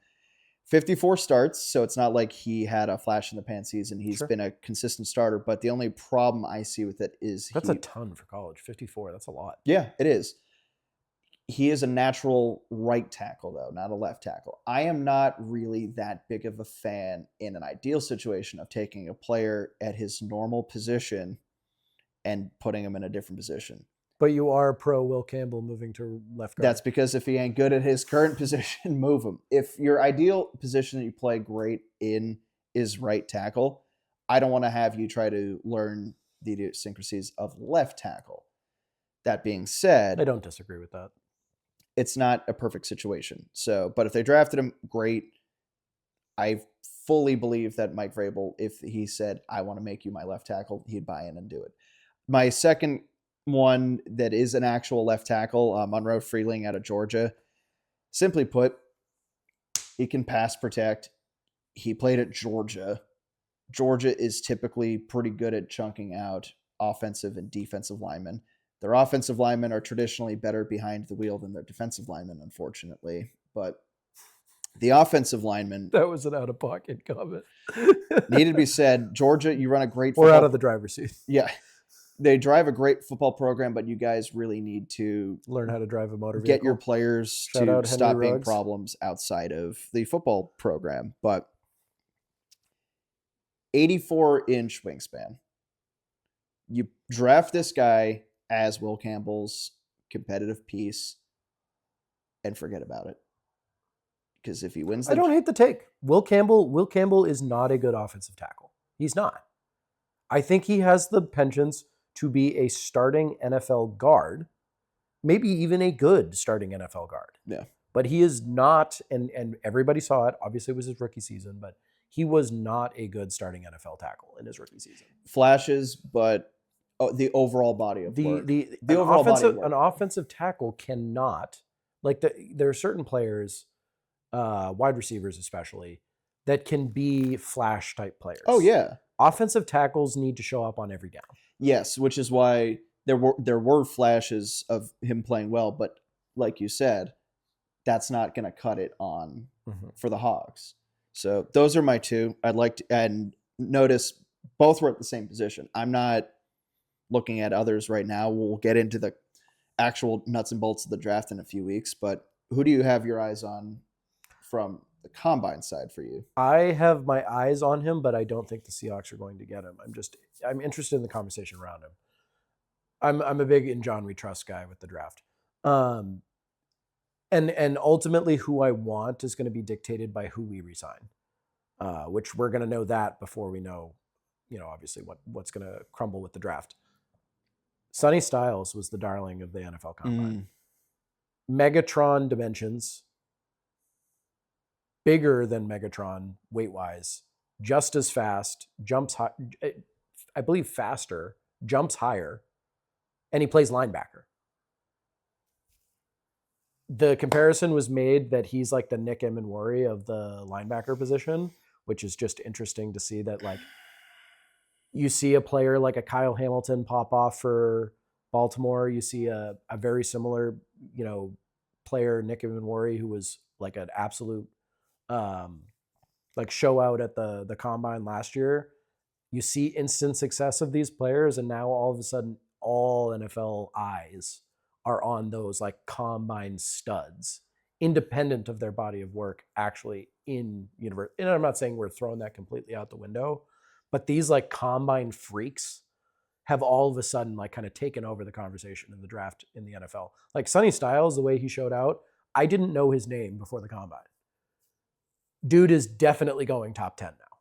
54 starts, so it's not like he had a flash in the pan season. He's been a consistent starter, but the only problem I see with it is that's a ton for college. 54, that's a lot. Yeah, it is. He is a natural right tackle, though, not a left tackle. I am not really that big of a fan in an ideal situation of taking a player at his normal position and putting him in a different position. But you are pro Will Campbell moving to left guard. That's because if he ain't good at his current position, move him. If your ideal position that you play great in is right tackle, I don't want to have you try to learn the idiosyncrasies of left tackle. That being said, I don't disagree with that. It's not a perfect situation. So, but if they drafted him, great. I fully believe that Mike Vrabel, if he said, I want to make you my left tackle, he'd buy in and do it. My second one that is an actual left tackle, Monroe Freeling out of Georgia. Simply put, he can pass protect. He played at Georgia. Georgia is typically pretty good at chunking out offensive and defensive linemen. Their offensive linemen are traditionally better behind the wheel than their defensive linemen, unfortunately. But the offensive linemen... That was an out-of-pocket comment. Needed to be said. Georgia, you run a great... We're out of the driver's seat. Yeah. They drive a great football program, but you guys really need to... learn how to drive a motor vehicle. Get your players to stop being problems outside of the football program. But 84-inch wingspan. You draft this guy as Will Campbell's competitive piece and forget about it. Because if he wins... I don't hate the take. Will Campbell is not a good offensive tackle. He's not. I think he has the penchants to be a starting NFL guard, maybe even a good starting NFL guard. Yeah. But he is not, and everybody saw it, obviously it was his rookie season, but he was not a good starting NFL tackle in his rookie season. Flashes, but the overall body of work. An offensive tackle cannot, like there are certain players, wide receivers especially, that can be flash type players. Oh yeah. Offensive tackles need to show up on every down. Yes, which is why there were flashes of him playing well, but like you said, that's not going to cut it on for the Hogs. So those are my two. I'd like to, and notice both were at the same position. I'm not looking at others right now. We'll get into the actual nuts and bolts of the draft in a few weeks. But who do you have your eyes on from the combine side for you? I have my eyes on him, but I don't think the Seahawks are going to get him. I'm interested in the conversation around him. I'm a big in John we trust guy with the draft. Um, and ultimately who I want is going to be dictated by who we resign, which we're going to know that before we know, obviously what's going to crumble with the draft. Sonny Styles was the darling of the NFL Combine. Megatron dimensions, bigger than Megatron weight-wise, just as fast, jumps high, I believe faster, jumps higher, and he plays linebacker. The comparison was made that he's like the Nick Emenwari of the linebacker position, which is just interesting to see that, like, you see a player like a Kyle Hamilton pop off for Baltimore. You see a very similar, player, Nick Emenwari, who was like an absolute like show out at the combine last year. You see instant success of these players, and now all of a sudden all NFL eyes are on those like combine studs, independent of their body of work actually in universe. And I'm not saying we're throwing that completely out the window, but these like combine freaks have all of a sudden like kind of taken over the conversation in the draft in the NFL. Like Sonny Styles, the way he showed out, I didn't know his name before the combine. Dude is definitely going top 10 now.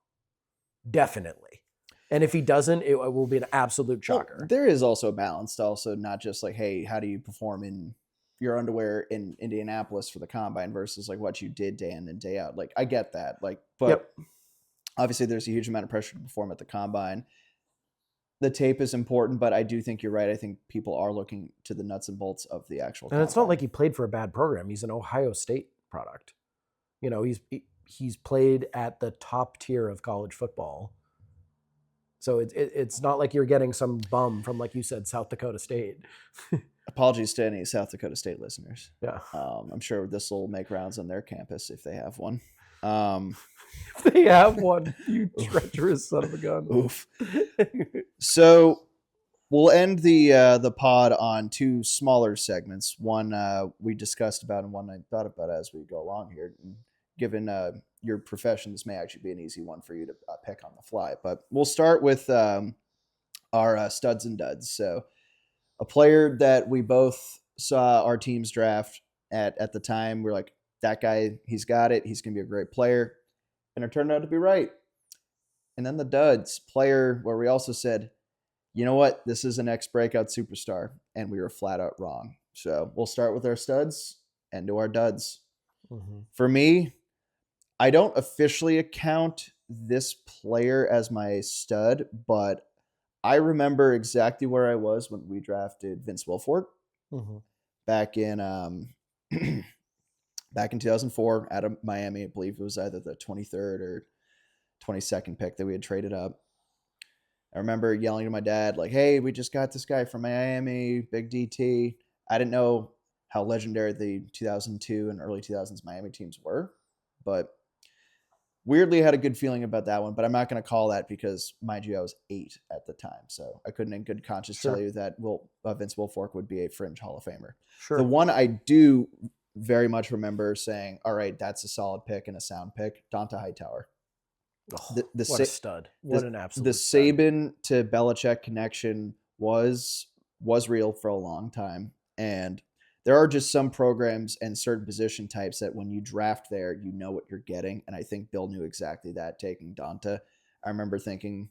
Definitely. And if he doesn't, it will be an absolute shocker. Well, there is also a balance to also not just like, hey, how do you perform in your underwear in Indianapolis for the combine versus like what you did day in and day out. Like I get that. Like, but obviously there's a huge amount of pressure to perform at the combine. The tape is important, but I do think you're right. I think people are looking to the nuts and bolts of the actual combine. And it's not like he played for a bad program. He's an Ohio State product. He's played at the top tier of college football. So it's not like you're getting some bum from, like you said, South Dakota State. Apologies to any South Dakota State listeners. Yeah. I'm sure this will make rounds on their campus if they have one. If they have one, you treacherous son of a gun. Oof. So we'll end the pod on two smaller segments. One we discussed about and one I thought about as we go along here. Given your profession, this may actually be an easy one for you to pick on the fly. But we'll start with our studs and duds. So a player that we both saw our teams draft at the time, we're like, that guy, he's got it. He's going to be a great player. And it turned out to be right. And then the duds, player where we also said, you know what? This is an ex-breakout superstar. And we were flat out wrong. So we'll start with our studs and to our duds. Mm-hmm. For me, I don't officially account this player as my stud, but I remember exactly where I was when we drafted Vince Wilfork back in 2004 out of Miami. I believe it was either the 23rd or 22nd pick that we had traded up. I remember yelling to my dad, like, hey, we just got this guy from Miami, big DT. I didn't know how legendary the 2002 and early 2000s Miami teams were, but weirdly, I had a good feeling about that one, but I'm not going to call that because, mind you, I was 8 at the time. So I couldn't in good conscience tell you that Vince Wilfork would be a fringe Hall of Famer. Sure. The one I do very much remember saying, all right, that's a solid pick and a sound pick, Donta Hightower. Oh, what a stud. What an absolute The stud. Saban to Belichick connection was real for a long time. And there are just some programs and certain position types that when you draft there, you know what you're getting. And I think Bill knew exactly that, taking Donta. I remember thinking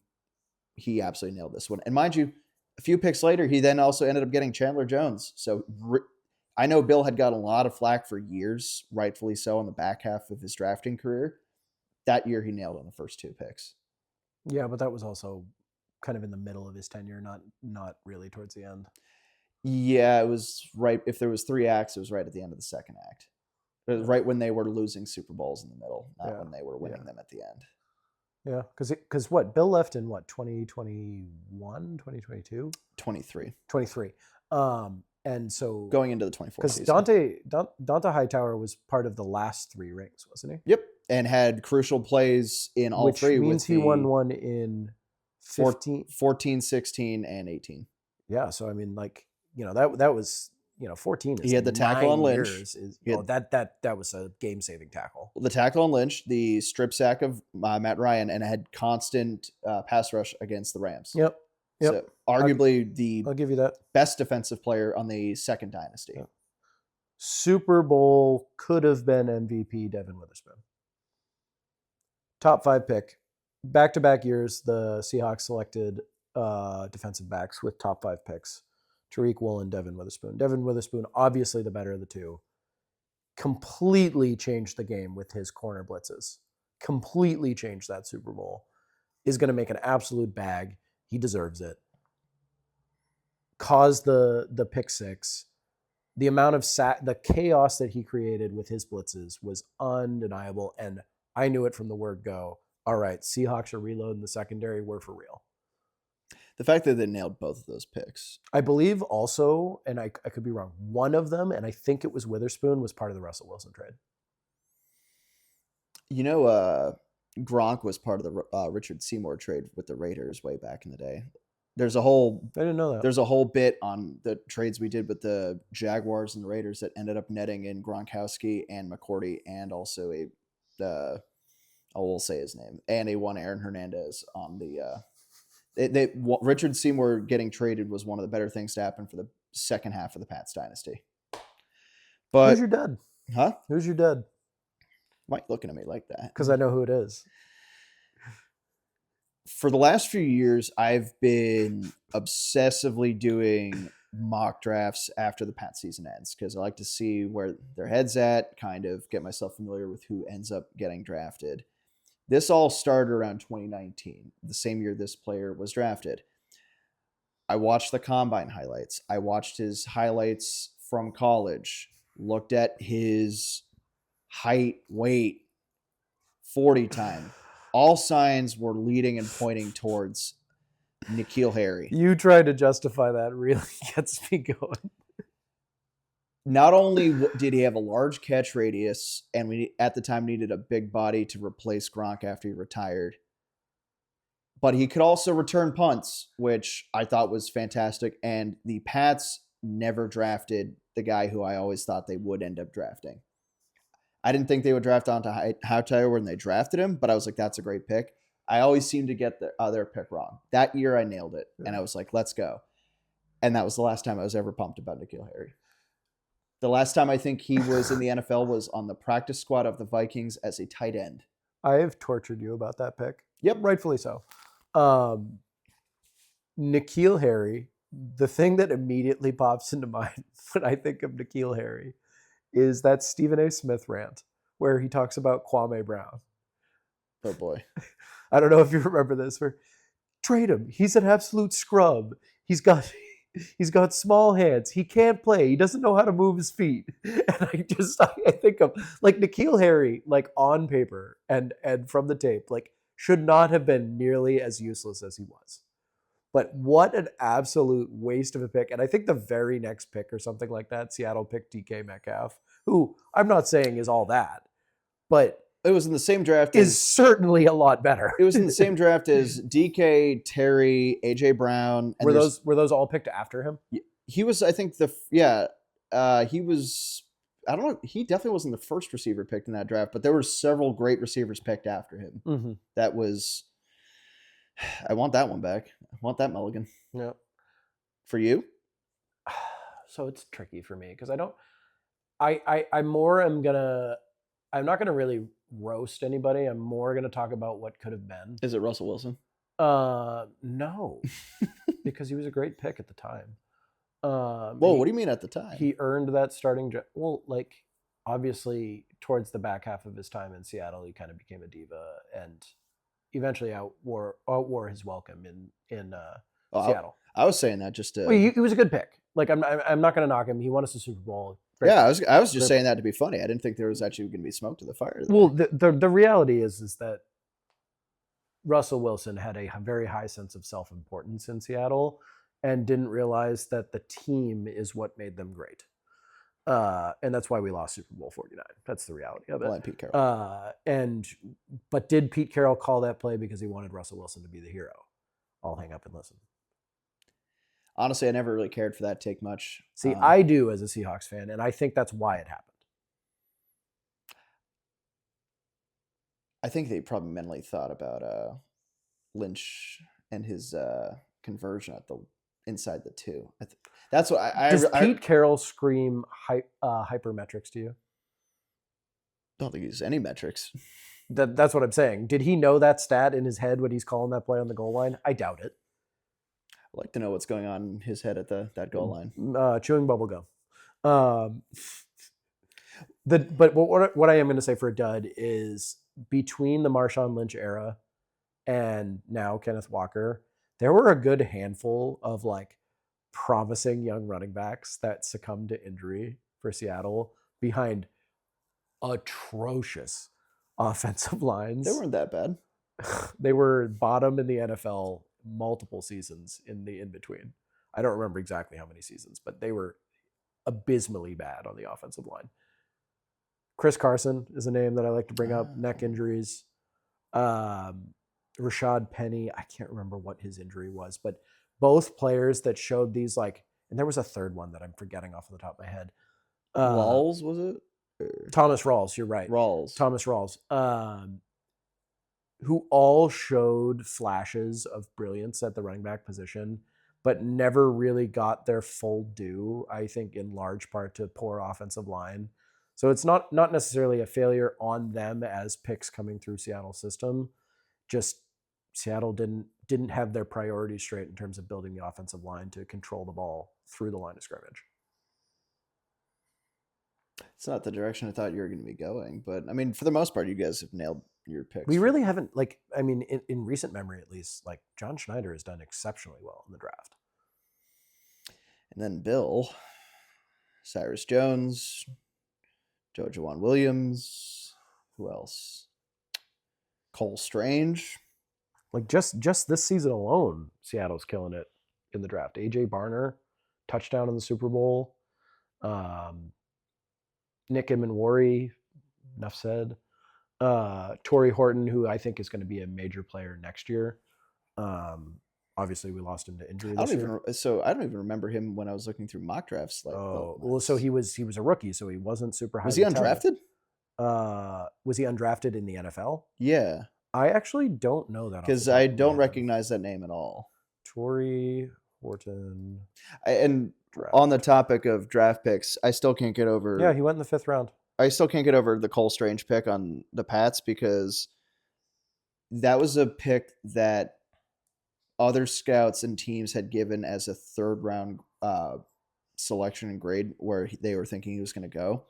he absolutely nailed this one. And mind you, a few picks later, he then also ended up getting Chandler Jones. So I know Bill had got a lot of flack for years, rightfully so, in the back half of his drafting career. That year, he nailed on the first 2 picks. Yeah, but that was also kind of in the middle of his tenure, not really towards the end. Yeah, it was right. If there was 3 acts, it was right at the end of the second act. It was right when they were losing Super Bowls in the middle, not when they were winning them at the end. Yeah, because what? Bill left in what, 2021, 2022? 23. And so going into the 24 season. Because Donta Hightower was part of the last 3 rings, wasn't he? Yep, and had crucial plays in all 3. Which means he won one in 14, 16, and 18. Yeah, so I mean, like, that was 14 is He had the tackle 9 on Lynch. years. He had- That was a game-saving tackle. The tackle on Lynch, the strip sack of Matt Ryan, and had constant pass rush against the Rams. Yep. So arguably the I'll give you that. best defensive player on the second dynasty. Yep. Super Bowl could have been MVP Devin Witherspoon. Top 5 pick. Back-to-back years, the Seahawks selected defensive backs with top 5 picks. Tariq Woolen, Devin Witherspoon. Devin Witherspoon, obviously the better of the two. Completely changed the game with his corner blitzes. Completely changed that Super Bowl. Is going to make an absolute bag. He deserves it. Caused the pick six. The amount of the chaos that he created with his blitzes was undeniable, and I knew it from the word go. All right, Seahawks are reloading the secondary. We're for real. The fact that they nailed both of those picks. I believe also, and I could be wrong, one of them, and I think it was Witherspoon, was part of the Russell Wilson trade. Gronk was part of the Richard Seymour trade with the Raiders way back in the day. There's a whole I didn't know that. There's a whole bit on the trades we did with the Jaguars and the Raiders that ended up netting in Gronkowski and McCourty and also I will say his name, and a one Aaron Hernandez on the Richard Seymour getting traded was one of the better things to happen for the second half of the Pats dynasty. But who's your dad? Huh? Who's your dad? Why are you looking at me like that? Because I know who it is. For the last few years, I've been obsessively doing mock drafts after the Pats season ends because I like to see where their head's at, kind of get myself familiar with who ends up getting drafted. This all started around 2019, the same year this player was drafted. I watched the combine highlights. I watched his highlights from college, looked at his height, weight, 40 time. All signs were leading and pointing towards N'Keal Harry. You trying to justify that really gets me going. Not only did he have a large catch radius, and we at the time needed a big body to replace Gronk after he retired, but he could also return punts, which I thought was fantastic. And the Pats never drafted the guy who I always thought they would end up drafting. I didn't think they would draft onto Hightower when they drafted him, but I was like, that's a great pick. I always seem to get their pick wrong. That year I nailed it, and I was like, let's go. And that was the last time I was ever pumped about N'Keal Harry. The last time I think he was in the NFL was on the practice squad of the Vikings as a tight end. I have tortured you about that pick. Yep. Rightfully so. N'Keal Harry, the thing that immediately pops into mind when I think of N'Keal Harry is that Stephen A. Smith rant where he talks about Kwame Brown. Oh, boy. I don't know if you remember this. Trade him. He's an absolute scrub. He's got small hands. He can't play. He doesn't know how to move his feet. And I think of like N'Keal Harry, like on paper and from the tape, like should not have been nearly as useless as he was. But what an absolute waste of a pick. And I think the very next pick or something like that, Seattle picked DK Metcalf, who I'm not saying is all that, but it was in the same draft. Is certainly a lot better. It was in the same draft as DK, Terry, AJ Brown. And were those all picked after him? He was, I think he was, I don't know. He definitely wasn't the first receiver picked in that draft, but there were several great receivers picked after him. Mm-hmm. That was, I want that one back. I want that mulligan. Yeah. For you? So it's tricky for me because I'm not gonna really roast anybody. I'm more gonna talk about what could have been. Is it Russell Wilson? No, because he was a great pick at the time. What do you mean at the time? He earned that starting job. Well, like obviously towards the back half of his time in Seattle, he kind of became a diva and eventually outwore his welcome in Seattle. I was saying that just to. Well, he was a good pick. Like I'm not going to knock him. He won us a Super Bowl. Great pick. I was just saying that to be funny. I didn't think there was actually going to be smoke to the fire there. Well, the reality is that Russell Wilson had a very high sense of self-importance in Seattle and didn't realize that the team is what made them great. And that's why we lost Super Bowl 49. That's the reality of it. Well, and Pete Carroll. But did Pete Carroll call that play because he wanted Russell Wilson to be the hero? I'll hang up and listen. Honestly, I never really cared for that take much. See, I do as a Seahawks fan, and I think that's why it happened. I think they probably mentally thought about Lynch and his conversion at the inside the 2. That's what Does Pete Carroll scream hypermetrics to you? Don't think he uses any metrics. That's what I'm saying. Did he know that stat in his head when he's calling that play on the goal line? I doubt it. I'd like to know what's going on in his head at that goal line. Chewing bubble gum. But what I am going to say for a dud is between the Marshawn Lynch era and now Kenneth Walker, there were a good handful of like promising young running backs that succumbed to injury for Seattle behind atrocious offensive lines. They weren't that bad. They were bottom in the NFL multiple seasons in the in-between. I don't remember exactly how many seasons, but they were abysmally bad on the offensive line. Chris Carson is a name that I like to bring up. Neck injuries. Rashad Penny, I can't remember what his injury was, but both players that showed these like, and there was a third one that I'm forgetting off the top of my head. Rawls, was it? Thomas Rawls, you're right. Thomas Rawls. Who all showed flashes of brilliance at the running back position, but never really got their full due, I think in large part to poor offensive line. So it's not necessarily a failure on them as picks coming through Seattle's system. Just Seattle didn't have their priorities straight in terms of building the offensive line to control the ball through the line of scrimmage. It's not the direction I thought you were going to be going, but I mean, for the most part, you guys have nailed your picks. We really haven't, like, I mean, in recent memory at least, like John Schneider has done exceptionally well in the draft. And then Bill, Cyrus Jones, Joe Jawan Williams, who else? Cole Strange. Like just this season alone, Seattle's killing it in the draft. AJ Barner, touchdown in the Super Bowl. Nick Emanwari, enough said. Torrey Horton, who I think is going to be a major player next year. Obviously, we lost him to injury this year. I don't even remember him when I was looking through mock drafts. So he was a rookie, so he wasn't super high. Was he undrafted? Was he undrafted in the NFL? Yeah. I actually don't know that. Because I don't recognize that name at all. Torrey Horton. And on the topic of draft picks, I still can't get over... Yeah, he went in the 5th round. I still can't get over the Cole Strange pick on the Pats because that was a pick that other scouts and teams had given as a 3rd round selection and grade where they were thinking he was going to go.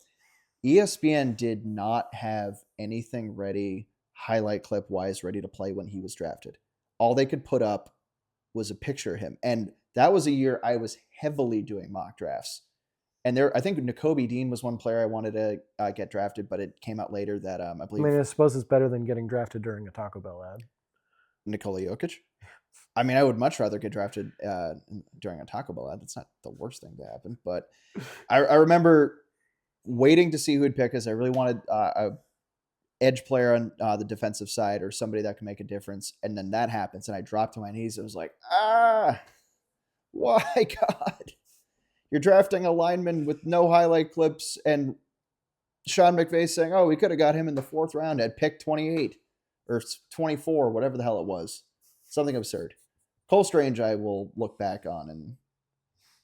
ESPN did not have anything ready, highlight clip wise, ready to play when he was drafted. All they could put up was a picture of him. And that was a year I was heavily doing mock drafts. And I think Nakobe Dean was one player I wanted to get drafted, but it came out later that I believe. I mean, I suppose it's better than getting drafted during a Taco Bell ad. Nikola Jokic. I mean, I would much rather get drafted during a Taco Bell ad. That's not the worst thing to happen. But I remember waiting to see who would pick us. I really wanted a edge player on the defensive side or somebody that could make a difference. And then that happens, and I dropped to my knees. I was like, why, God? You're drafting a lineman with no highlight clips, and Sean McVay saying, oh, we could have got him in the 4th round at pick 28 or 24, whatever the hell it was. Something absurd. Cole Strange, I will look back on and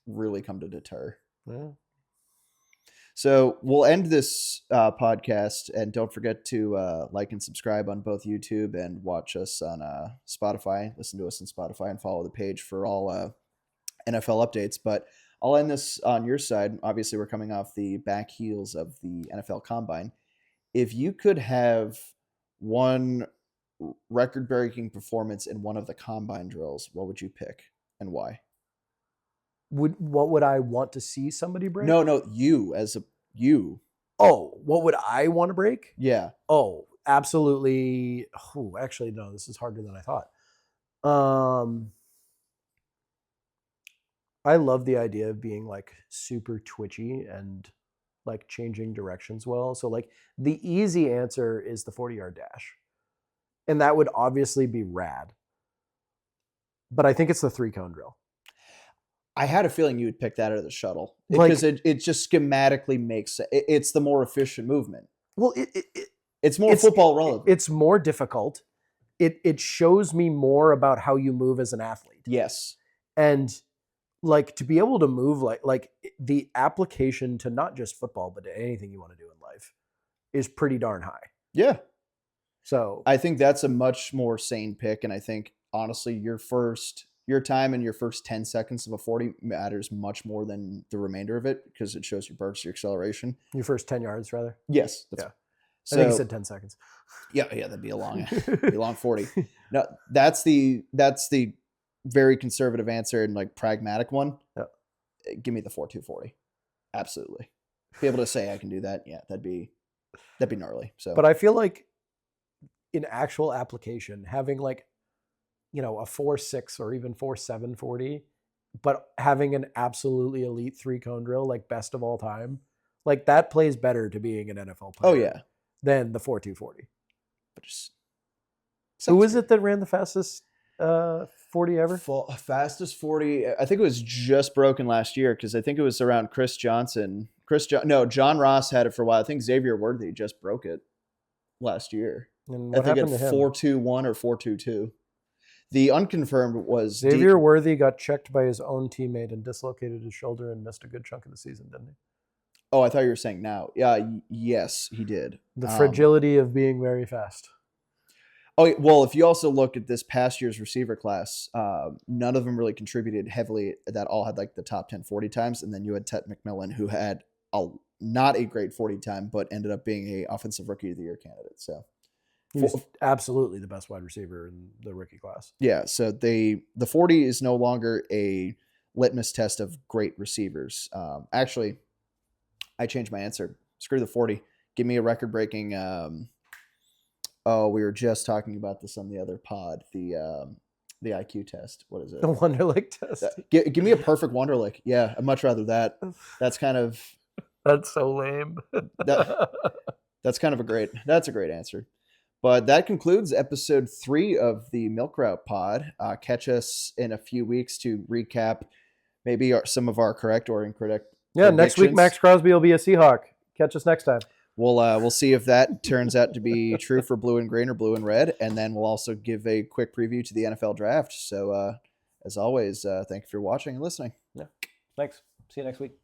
really come to deter. Yeah. So we'll end this podcast, and don't forget to like and subscribe on both YouTube and watch us on Spotify. Listen to us on Spotify and follow the page for all NFL updates. But I'll end this on your side. Obviously, we're coming off the back heels of the NFL Combine. If you could have one record-breaking performance in one of the Combine drills, what would you pick and why? What would I want to see somebody break? No, you as a you. Oh, what would I want to break? Yeah. Oh, absolutely. Oh, actually, no, this is harder than I thought. I love the idea of being like super twitchy and like changing directions well. So like the easy answer is the 40-yard dash. And that would obviously be rad. But I think it's the 3-cone drill. I had a feeling you would pick that out of the shuttle Like- because it just schematically makes it's the more efficient movement. Well, It's more football relevant. It's more difficult. It shows me more about how you move as an athlete. Yes. And like to be able to move like the application to not just football but to anything you want to do in life is pretty darn high. Yeah. So I think that's a much more sane pick, and I think honestly your time and your first 10 seconds of a 40 matters much more than the remainder of it because it shows your burst, your acceleration. your first 10 yards rather. Yes. Yeah. So, I think you said 10 seconds. Yeah, that'd be a long 40. No, that's the very conservative answer and like pragmatic one. Yep. Give me the 4.240. Absolutely. Be able to say I can do that. Yeah, that'd be gnarly. So, But I feel like in actual application, having like, a 4.6 or even 4.7 40, but having an absolutely elite 3-cone drill, like best of all time, like that plays better to being an NFL player. oh yeah, Than the 4.240. but just Who was it that ran the fastest 40 ever? Fastest 40. I think it was just broken last year because I think it was around Chris Johnson. John Ross had it for a while. I think Xavier Worthy just broke it last year. And what I think happened at to him? 4.21 or 4.22. The unconfirmed was Xavier Worthy got checked by his own teammate and dislocated his shoulder and missed a good chunk of the season, didn't he? Oh, I thought you were saying now. Yeah, yes, he did. The fragility of being very fast. Oh, well, if you also look at this past year's receiver class, none of them really contributed heavily. That all had like the top 10 40 times. And then you had Tet McMillan, who had not a great 40 time, but ended up being a offensive rookie of the year candidate. So He was absolutely the best wide receiver in the rookie class. yeah, so the 40 is no longer a litmus test of great receivers. Actually, I changed my answer. Screw the 40. Give me a record-breaking. We were just talking about this on the other pod. The IQ test. What is it? The Wonderlic test. Give me a perfect Wonderlic. Yeah, I'd much rather that. That's kind of That's so lame. that's kind of a great answer. But that concludes episode 3 of the Milk Route Pod. Catch us in a few weeks to recap maybe some of our correct or incorrect. Yeah, next week Max Crosby will be a Seahawk. Catch us next time. We'll see if that turns out to be true for blue and green or blue and red, and then we'll also give a quick preview to the NFL draft. So as always, thank you for watching and listening. Yeah, thanks. See you next week.